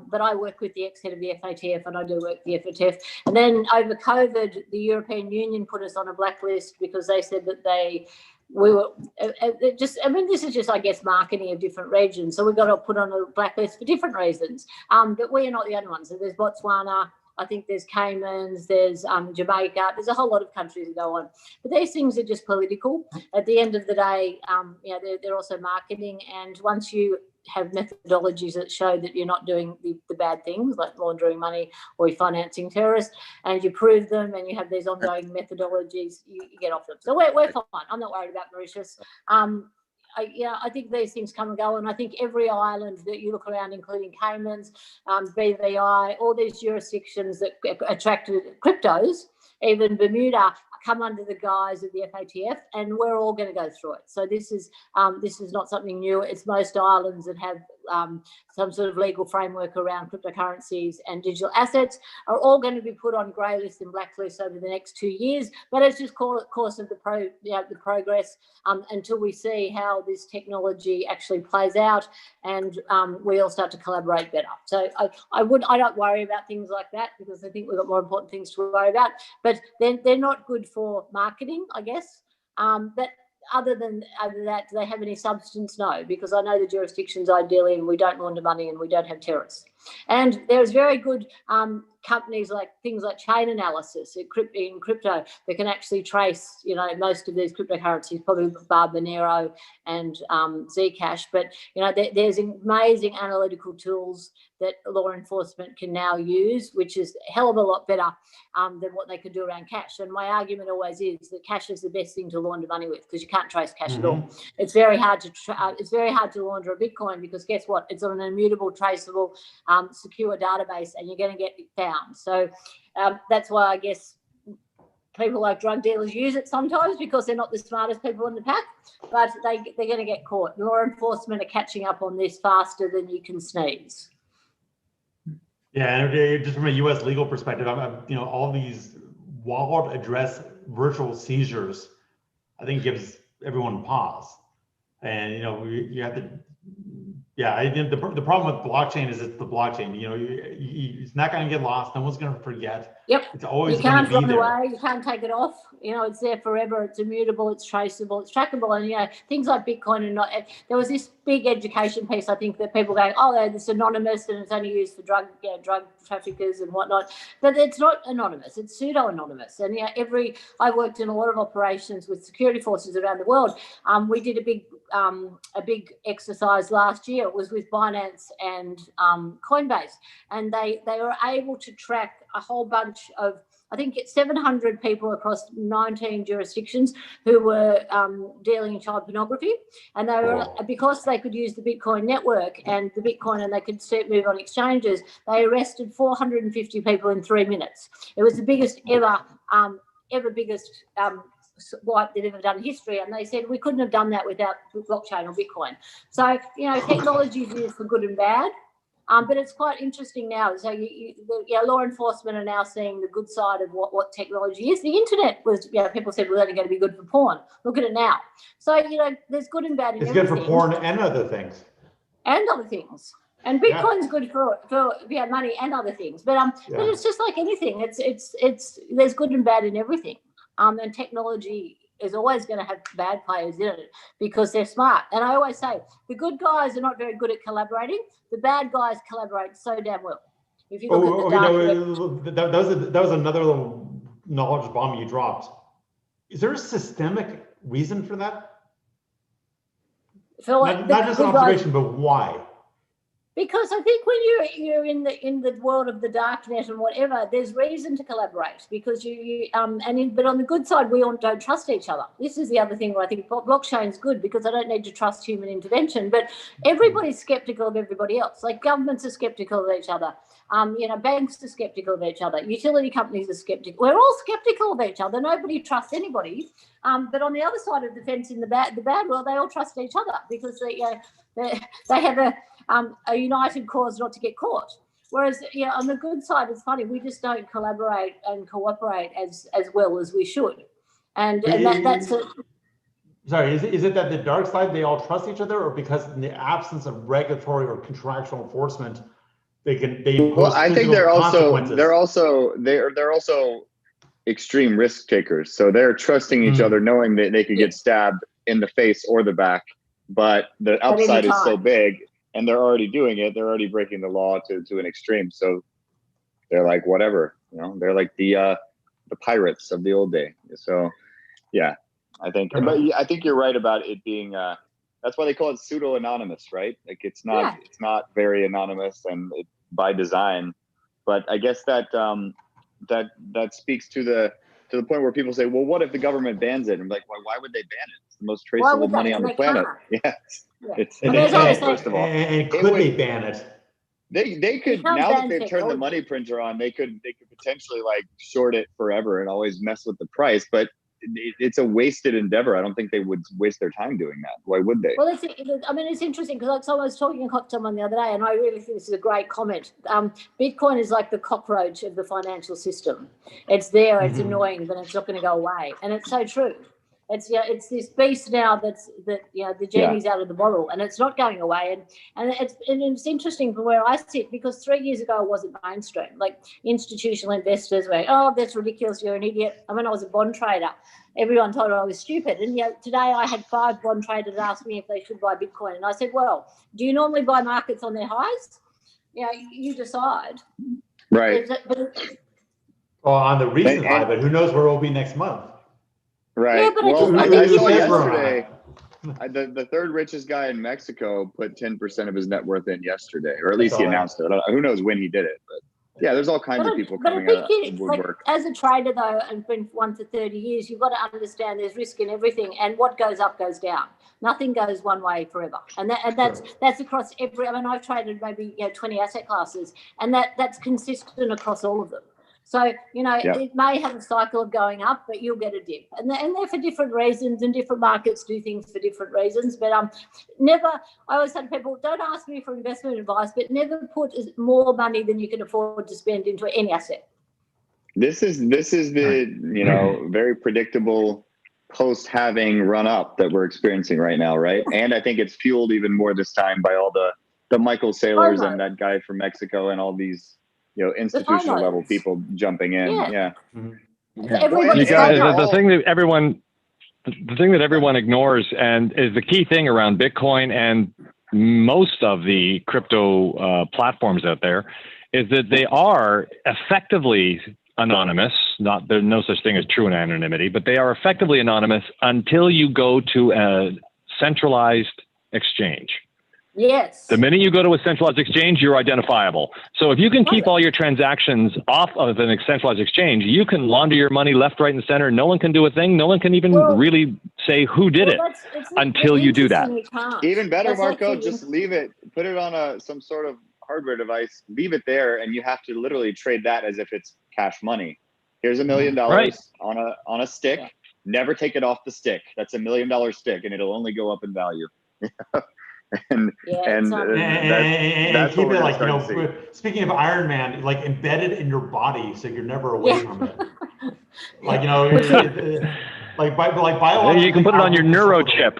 But I work with the ex-head of the FATF and I do work with the FATF. And then over COVID, the European Union put us on a blacklist because they said that this is just, I guess, marketing of different regions. So we got to put on a blacklist for different reasons. But we are not the only ones. So there's Botswana, I think there's Caymans, there's Jamaica. There's a whole lot of countries that go on. But these things are just political. At the end of the day, they're also marketing. And once you have methodologies that show that you're not doing the bad things like laundering money or you're financing terrorists, and you prove them and you have these ongoing methodologies, you get off them. So we're fine. I'm not worried about Mauritius. I think these things come and go, and I think every island that you look around, including Caymans, BVI, all these jurisdictions that attracted cryptos, even Bermuda, come under the guise of the FATF, and we're all going to go through it. So this is not something new. It's most islands that have some sort of legal framework around cryptocurrencies and digital assets are all going to be put on grey lists and blacklists over the next 2 years. But it's just course of the progress until we see how this technology actually plays out and we all start to collaborate better. So I don't worry about things like that because I think we've got more important things to worry about. But they're not good for marketing, I guess. But other than that, do they have any substance? No, because I know the jurisdictions ideally, and we don't launder money and we don't have terrorists. And there's very good companies like things like chain analysis in crypto that can actually trace, most of these cryptocurrencies, probably Monero and Zcash. But there's amazing analytical tools that law enforcement can now use, which is a hell of a lot better than what they could do around cash. And my argument always is that cash is the best thing to launder money with because you can't trace cash at all. It's very hard to launder a Bitcoin because guess what? It's on an immutable, traceable, secure database, and you're going to get found. So that's why I guess people like drug dealers use it sometimes because they're not the smartest people in the pack, but they're going to get caught. Law enforcement are catching up on this faster than you can sneeze. Yeah, and just from a U.S. legal perspective, all these wallet address virtual seizures, I think gives everyone pause. And you have to, yeah. I think the problem with blockchain is it's the blockchain. It's not going to get lost. No one's going to forget. Yep. It's always you going can't to be run there. away. You can't take it off. It's there forever. It's immutable. It's traceable. It's trackable. And things like Bitcoin and not. There was this big education piece. I think that people going, oh, it's anonymous and it's only used for drug traffickers and whatnot. But it's not anonymous. It's pseudo anonymous. And I worked in a lot of operations with security forces around the world. We did a big exercise last year. It was with Binance and Coinbase, and they were able to track a whole bunch of, I think it's 700 people across 19 jurisdictions who were dealing in child pornography, and they were because they could use the Bitcoin network and the Bitcoin, and they could move on exchanges. They arrested 450 people in 3 minutes. It was the biggest ever wipe they've ever done in history, and they said we couldn't have done that without blockchain or Bitcoin. So technology is used for good and bad. But it's quite interesting now. So law enforcement are now seeing the good side of what technology is. The internet was, people said was only going to be good for porn. Look at it now. So, there's good and bad in everything. It's good for porn and other things. And other things. And Bitcoin's good for money and other things. But it's just like anything. It's there's good and bad in everything. And technology is always going to have bad players in it because they're smart. And I always say the good guys are not very good at collaborating. The bad guys collaborate so damn well. If you look at that was another little knowledge bomb you dropped. Is there a systemic reason for that? Not just an observation, but why? Because I think when you're in the world of the dark net and whatever, there's reason to collaborate because but on the good side, we all don't trust each other. This is the other thing where I think blockchain's good because I don't need to trust human intervention, but everybody's skeptical of everybody else. Like governments are skeptical of each other. Banks are skeptical of each other. Utility companies are skeptical. We're all skeptical of each other. Nobody trusts anybody. But on the other side of the fence, in the bad world, they all trust each other because they have a united cause not to get caught. Whereas, on the good side, it's funny, we just don't collaborate and cooperate as well as we should. And that's it. Sorry, is it that the dark side, they all trust each other, or because in the absence of regulatory or contractual enforcement, they impose well, I think they're also extreme risk takers. So they're trusting each other, knowing that they could get stabbed in the face or the back, but the upside is so big. And they're already doing it. They're already breaking the law to an extreme. So they're like, whatever, they're like the pirates of the old day. So, yeah, I think, but I think you're right about it being, that's why they call it pseudo anonymous, right? Like it's not very anonymous and by design, but I guess that speaks to the point where people say, well, what if the government bans it? And I'm like, why would they ban it? It's the most traceable money on the planet. First of all, and could they ban it? They could, now that they've turned the money printer on, they could potentially like short it forever and always mess with the price. But it's a wasted endeavor. I don't think they would waste their time doing that. Why would they? Well, it's interesting because I was talking to someone the other day, and I really think this is a great comment. Bitcoin is like the cockroach of the financial system. It's there, it's annoying, but it's not going to go away, and it's so true. It's this beast now the genie's out of the bottle, and it's not going away. And it's interesting from where I sit because 3 years ago it wasn't mainstream. Like institutional investors were, oh, that's ridiculous, you're an idiot. And when I was a bond trader, everyone told me I was stupid. And today I had 5 bond traders ask me if they should buy Bitcoin, and I said, well, do you normally buy markets on their highs? You decide. Right. On the recent high, but who knows where we'll be next month? Right. Yeah, but well, I saw yesterday, the third richest guy in Mexico put 10% of his net worth in yesterday, or at least he announced it. Who knows when he did it? But yeah, there's all kinds of people coming out of the woodwork. As a trader, though, and been one for 30 years, you've got to understand there's risk in everything, and what goes up goes down. Nothing goes one way forever, and that's across every. I mean, I've traded maybe 20 asset classes, and that's consistent across all of them. So, it may have a cycle of going up, but you'll get a dip. And they're for different reasons, and different markets do things for different reasons. But I always say to people, don't ask me for investment advice, but never put more money than you can afford to spend into any asset. This is the, very predictable post-halving run up that we're experiencing right now, right? And I think it's fueled even more this time by all the Michael Saylors and that guy from Mexico and all these, institutional level people jumping in. Yeah. You guys, the thing that everyone ignores, and is the key thing around Bitcoin and most of the crypto platforms out there, is that they are effectively anonymous. There's no such thing as true anonymity, but they are effectively anonymous until you go to a centralized exchange. Yes. The minute you go to a centralized exchange, you're identifiable. So if you can keep all your transactions off of an centralized exchange, you can launder your money left, right, and center. No one can do a thing. No one can even really say who did it until you do that. Even better, Marco, just leave it. Put it on some sort of hardware device. Leave it there, and you have to literally trade that as if it's cash money. Here's $1 million on a stick. Yeah. Never take it off the stick. That's $1 million stick, and it'll only go up in value. And that's keep it like, speaking of Iron Man, like embedded in your body so you're never away from it. Like, like biologically, you can put it on your neurochip.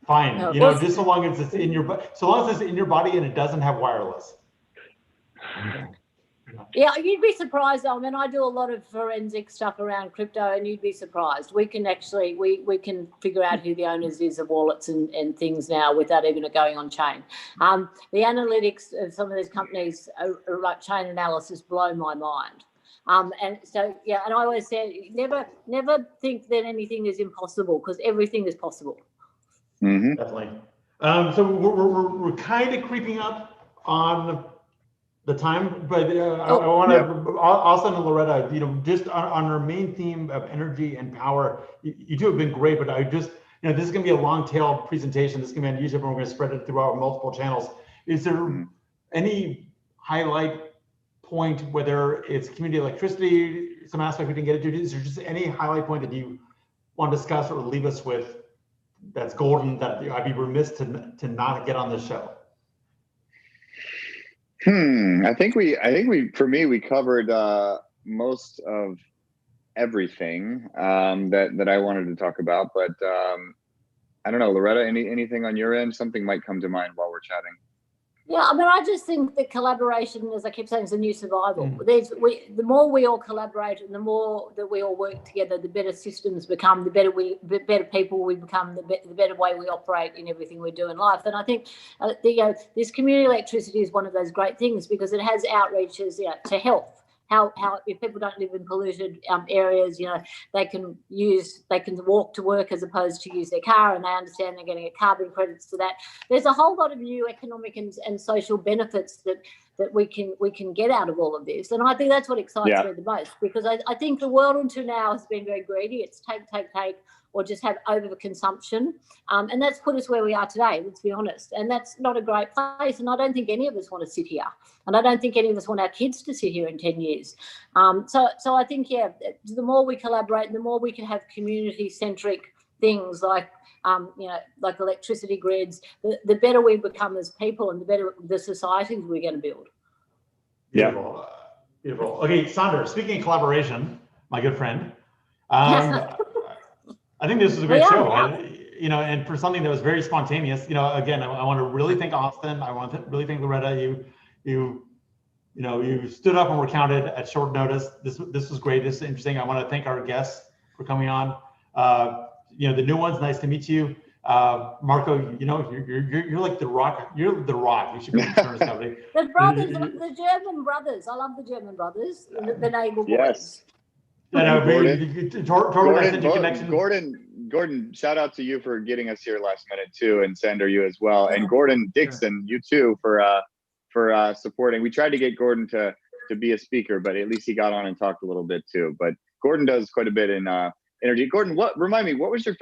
Fine. Just so long as it's in your body and it doesn't have wireless. Yeah, you'd be surprised. I mean, I do a lot of forensic stuff around crypto, and you'd be surprised. We can actually we can figure out who the owners is of wallets and things now without even it going on chain. The analytics of some of these companies, like chain analysis, blow my mind. And so and I always say never think that anything is impossible, because everything is possible. Mm-hmm. Definitely. So we're kind of creeping up on the time, but I want to also, Loretta, just on our main theme of energy and power, you two have been great, but I just, this is going to be a long tail presentation. This is going to be on YouTube, and we're going to spread it throughout multiple channels. Is there any highlight point, whether it's community electricity, some aspect we didn't get into? Is there just any highlight point that you want to discuss or leave us with that's golden, that I'd be remiss to not get on this show? I think for me, we covered most of everything that I wanted to talk about, but I don't know, Loretta, anything on your end? Something might come to mind while we're chatting. Yeah, I mean, I just think that collaboration, as I keep saying, is the new survival. The more we all collaborate and the more that we all work together, the better systems become, the better people we become, the better way we operate in everything we do in life. And I think this community electricity is one of those great things, because it has outreaches to health. How if people don't live in polluted areas, they can walk to work as opposed to use their car, and they understand they're getting carbon credits to that. There's a whole lot of new economic and social benefits that we can get out of all of this, and I think that's what excites me the most, because I think the world until now has been very greedy. It's take, or just have overconsumption, and that's put us where we are today, let's be honest, and that's not a great place, and I don't think any of us want to sit here, and I don't think any of us want our kids to sit here in 10 years. So I think, the more we collaborate, the more we can have community-centric things like electricity grids, the better we become as people, and the better the societies we're going to build. Beautiful. Beautiful. Okay, Sander, speaking of collaboration, my good friend, I think this was a great show, and for something that was very spontaneous, again, I want to really thank Austin. I want to really thank Loretta. You stood up and were counted at short notice. This was great. This is interesting. I want to thank our guests for coming on. The new ones, nice to meet you. Marco, you're like the Rock. You're the Rock. You should be an insurance company. The brothers, the German brothers. I love the German brothers. The Nagel boys. Yes. Gordon, shout out to you for getting us here last minute too, and Sander, you as well, and Gordon Dixon, you too, for supporting. We tried to get Gordon to be a speaker, but at least he got on and talked a little bit too. But Gordon does quite a bit in energy. Gordon, remind me, what was your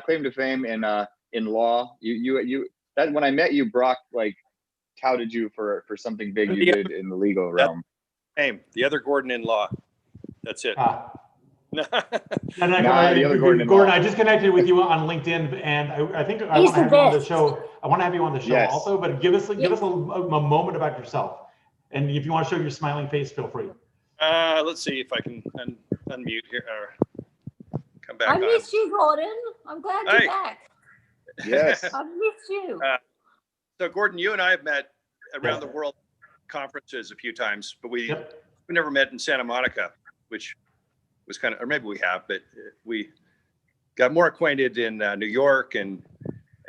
claim to fame in law? You that when I met you, Brock touted you for something big you did in the legal realm. Hey, the other Gordon-in-law. That's it. No, the other Gordon, I just connected with you on LinkedIn, and I think I want to have you on the show. I want to have you on the show also, but give us a moment about yourself, and if you want to show your smiling face, feel free. Let's see if I can unmute here or come back. I missed you, Gordon. I'm glad you're back. Yes, I missed you. So Gordon, you and I have met around the world conferences a few times, but we never met in Santa Monica, which was kind of, or maybe we have, but we got more acquainted in New York, and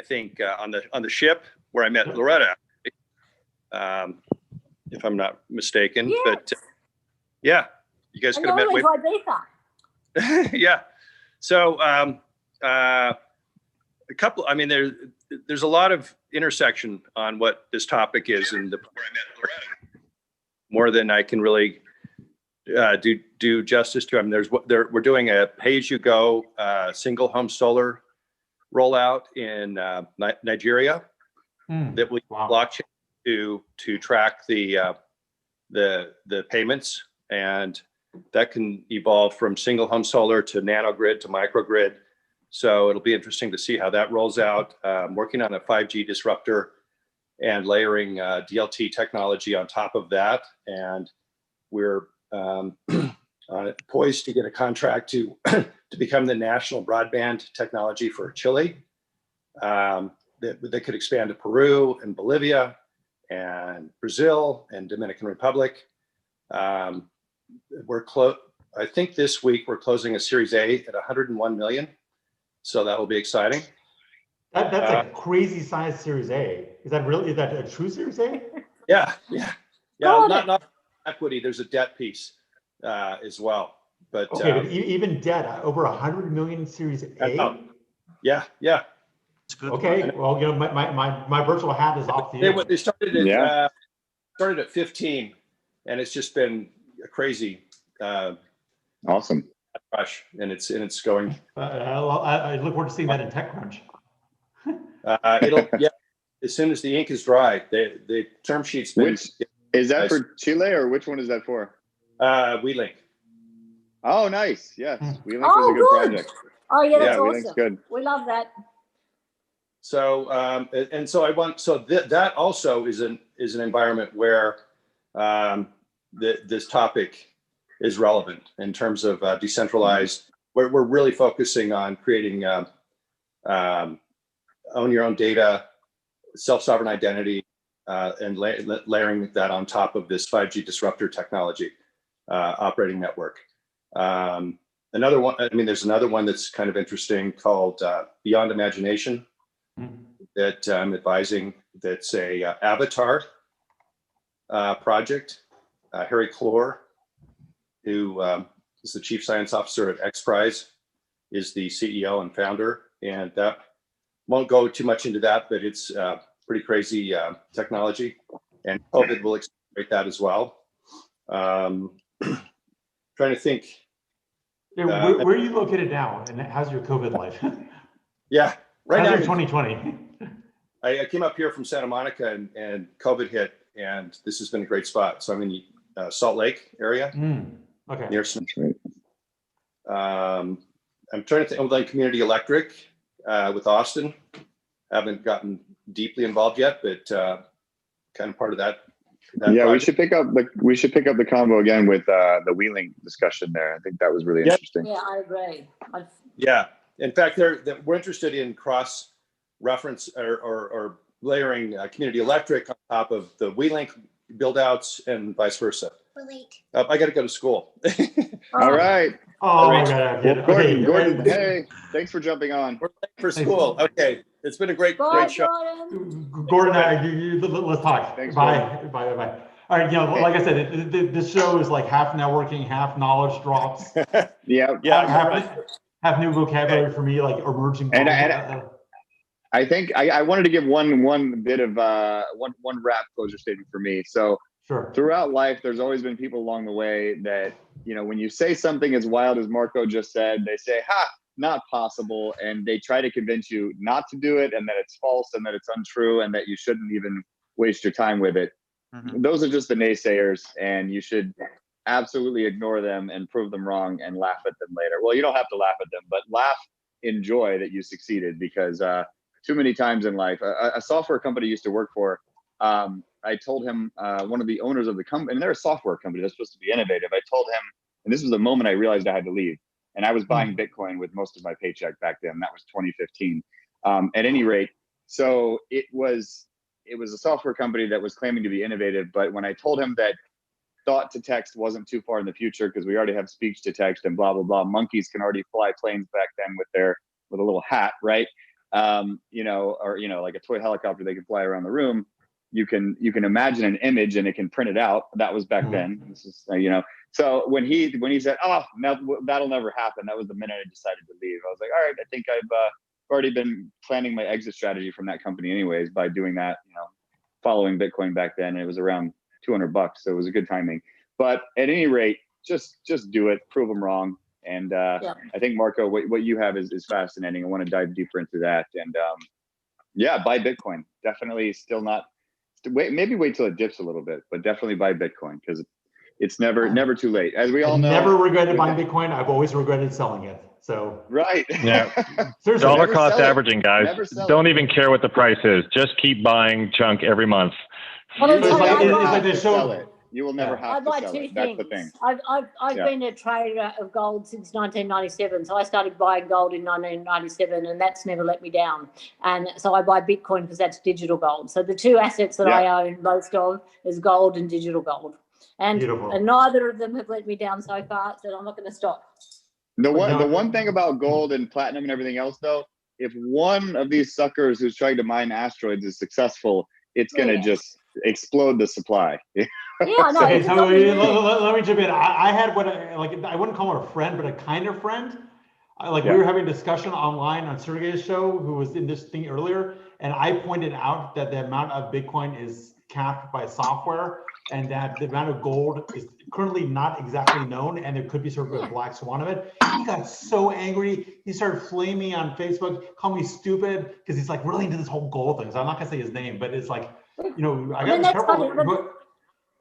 I think on the ship where I met Loretta, if I'm not mistaken. Yes. But yeah, you guys could have met. Yeah. So a couple. I mean, there's a lot of intersection on what this topic is, and where I met Loretta, more than I can really do justice to. I mean, we're doing a pay-as-you-go single home solar rollout in Nigeria that will use blockchain to track the payments, and that can evolve from single home solar to nanogrid to microgrid. So it'll be interesting to see how that rolls out. Working on a 5G disruptor and layering DLT technology on top of that, and we're poised to get a contract to become the national broadband technology for Chile. That could expand to Peru and Bolivia and Brazil and Dominican Republic. I think this week we're closing a Series A at 101 million. So that will be exciting. That's a crazy size Series A. Is that a true Series A? Yeah. Not equity. There's a debt piece as well. But okay, but even debt over 100 million Series A. Yeah. Okay, well, my virtual hat is off the air. They started at 15, and it's just been a crazy awesome rush, and it's going. I look forward to seeing that in TechCrunch. As soon as the ink is dry, the term sheets. Which is that for Chile, or which one is that for? WeLink. Oh, nice. Yes, WeLink was a good project. Oh yeah, that's WeLink's awesome. Good. We love that. So that also is an environment where this topic is relevant in terms of decentralized. We're really focusing on creating own your own data, self-sovereign identity, and layering that on top of this 5G disruptor technology operating network. Another one, I mean, there's another one that's kind of interesting called Beyond Imagination that I'm advising. That's a avatar project. Harry Clore, who is the chief science officer at XPRIZE, is the CEO and founder. And that won't go too much into that, but it's pretty crazy technology, and COVID will accelerate that as well. Trying to think. Yeah, where are you located now, and how's your COVID life? Yeah, right now. 2020. I came up here from Santa Monica, and COVID hit, and this has been a great spot. So I'm in the Salt Lake area. Okay. Near some. I'm trying to think. I'm like Community Electric with Austin. Haven't gotten deeply involved yet, but kind of part of that. Yeah, project. we should pick up the convo again with the WeLink discussion there. I think that was really interesting. Yeah, I agree. Yeah, in fact, we're interested in cross reference or layering Community Electric on top of the WeLink build outs and vice versa. I got to go to school. All right. Oh my God. Well, Gordon, hey, thanks for jumping on. We're late for school. Okay, it's been a great show. Gordon, let's talk. Thanks, Bye. All right, like I said, this show is like half networking, half knowledge drops. Half new vocabulary for me, like emerging. And I think I wanted to give one bit of one wrap closure statement for me. So throughout life, there's always been people along the way that, when you say something as wild as Marco just said, they say, "Ha, not possible," and they try to convince you not to do it, and that it's false, and that it's untrue, and that you shouldn't even waste your time with it. those are just the naysayers, and you should absolutely ignore them and prove them wrong and laugh at them later. Well, you don't have to laugh at them, but laugh in joy that you succeeded, because too many times in life, a software company I used to work for, I told him, one of the owners of the company, and they're a software company, they're supposed to be innovative. I told him, and this was the moment I realized I had to leave, and I was buying Bitcoin with most of my paycheck back then. That was 2015. At any rate, so it was a software company that was claiming to be innovative, but when I told him that thought to text wasn't too far in the future, because we already have speech to text and blah blah blah, monkeys can already fly planes back then with a little hat, right? You know, or you know, like a toy helicopter, they can fly around the room. You can imagine an image and it can print it out. That was back then. This is you know. So when he said, "Oh, no, that'll never happen," that was the minute I decided to leave. I was like, "All right, I think I've already been planning my exit strategy from that company anyways by doing that, you know, following Bitcoin back then. And it was around $200, so it was a good timing. But at any rate, just do it, prove them wrong. And I think, Marco, what you have is fascinating. I want to dive deeper into that. And yeah, buy Bitcoin. Definitely still not, maybe wait till it dips a little bit, but definitely buy Bitcoin, because it's never too late. As we all know. Never regretted buying Bitcoin. I've always regretted selling it. So right. Yeah. Seriously. Dollar cost averaging, guys. Don't even care what the price is. Just keep buying junk every month. You will never have to sell it. You will never have to sell it. That's the thing. I've been a trader of gold since 1997. So I started buying gold in 1997, and that's never let me down. And so I buy Bitcoin because that's digital gold. So the two assets that I own most of is gold and digital gold. And neither of them have let me down so far, so I'm not going to stop. The one thing about gold and platinum and everything else, though, if one of these suckers who's trying to mine asteroids is successful, it's going to just explode the supply. Yeah, no. Okay, so let me jump in. I had I wouldn't call him a friend, but a kind of friend. We were having a discussion online on Sergey's show, who was in this thing earlier, and I pointed out that the amount of Bitcoin is capped by software, and that the amount of gold is currently not exactly known, and there could be sort of a black swan of it. He got so angry. He started flaming me on Facebook, calling me stupid, because he's like really into this whole gold thing. So I'm not gonna say his name, but it's like, you know, I got to be careful.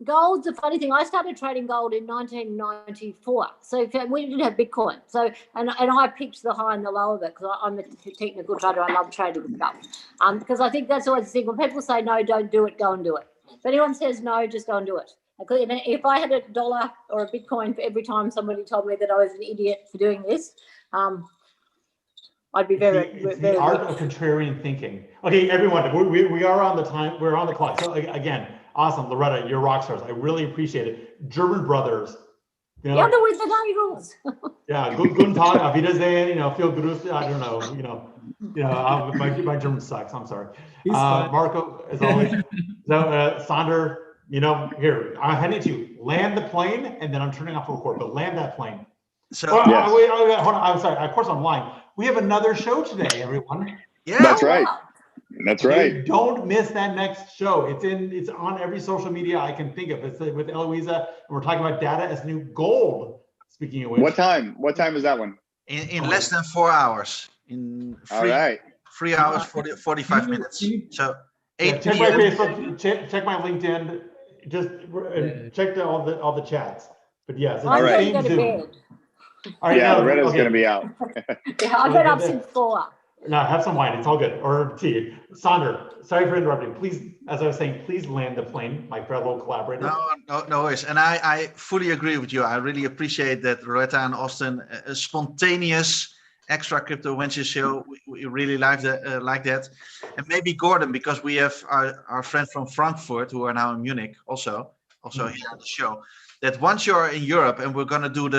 Gold's a funny thing. I started trading gold in 1994. So we didn't have Bitcoin. So and I picked the high and the low of it, because I'm a technical trader. I love trading with stuff. Because I think that's always the thing. When people say no, don't do it, go and do it. If anyone says no, just go and do it. If I had $1 or a Bitcoin for every time somebody told me that I was an idiot for doing this, I'd be it's the art of contrarian thinking. Okay, everyone, we are on the time. We're on the clock. So again, awesome, Loretta, you're rock stars. I really appreciate it. German brothers. You know, with the rules. Yeah, guten Tag, auf Wiedersehen. You know, viel Grüße. I don't know. My German sucks. I'm sorry. Marco, as always. So, Sander, you know, here, I'm heading to you. Land the plane, and then I'm turning off the record, but land that plane. So, hold on. I'm sorry. Of course, I'm lying. We have another show today, everyone. Yeah, that's right. That's right. Don't miss that next show. It's on every social media I can think of. It's with Eloisa, and we're talking about data as new gold. Speaking of which, what time is that one? In less than 4 hours. In 3 hours 45 minutes. So 8 check my Facebook, check my LinkedIn, just check all the chats. But yes, it's the same Zoom. All right, yeah, Loretta's going to be out. I've been up since 4. No, have some wine. It's all good. Or tea. Sander, sorry for interrupting. Please, as I was saying, please land the plane, my fellow collaborator. No worries. And I fully agree with you. I really appreciate that Loretta and Austin, a spontaneous extra Crypto Wednesday show. We really like that. And maybe Gordon, because we have our friends from Frankfurt who are now in Munich also here on the show. That once you're in Europe, and we're gonna do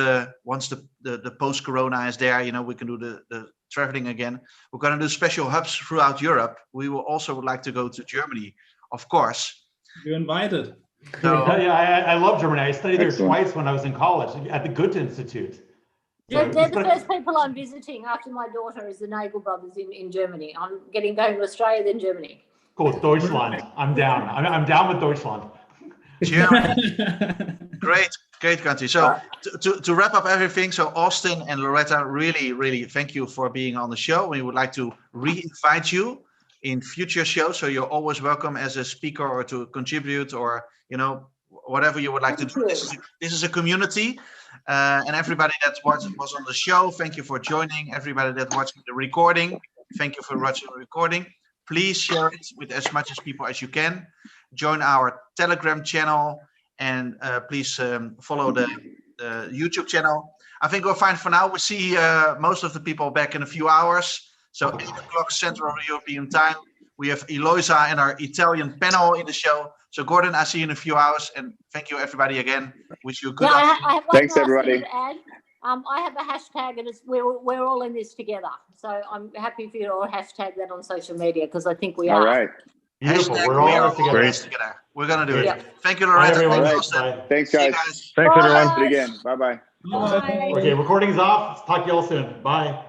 once the post-corona is there, you know, we can do the traveling again. We're gonna do special hubs throughout Europe. We will also would like to go to Germany, of course. You're invited. So, I love Germany. I studied there twice when I was in college at the Goethe Institute. So they're the first people I'm visiting after my daughter is the Nagel brothers in Germany. I'm going to Australia, then Germany. Cool, Deutschland. I'm down. I'm down with Deutschland. Germany. Great country. So to wrap up everything, so Austin and Loretta, really, really thank you for being on the show. We would like to re-invite you in future shows. So you're always welcome as a speaker or to contribute, or whatever you would like to do. This is a community, and everybody that was on the show, thank you for joining. Everybody that watched the recording, thank you for watching the recording. Please share it with as much as people as you can. Join our Telegram channel, and please follow the YouTube channel. I think we're fine for now. We'll see most of the people back in a few hours. So 8 o'clock Central European time. We have Eloisa and our Italian panel in the show. So Gordon, I'll see you in a few hours. And thank you everybody again. Wish you a good afternoon. Thanks everybody. I have a hashtag, and we're all in this together. So I'm happy for you to all hashtag that on social media, because I think we are. All right. Beautiful. We're all together. We're gonna do it. Thank you, Loretta. Thanks, guys. Thanks, everyone. Again. Bye-bye. Okay, recording's off. Talk to you all soon. Bye.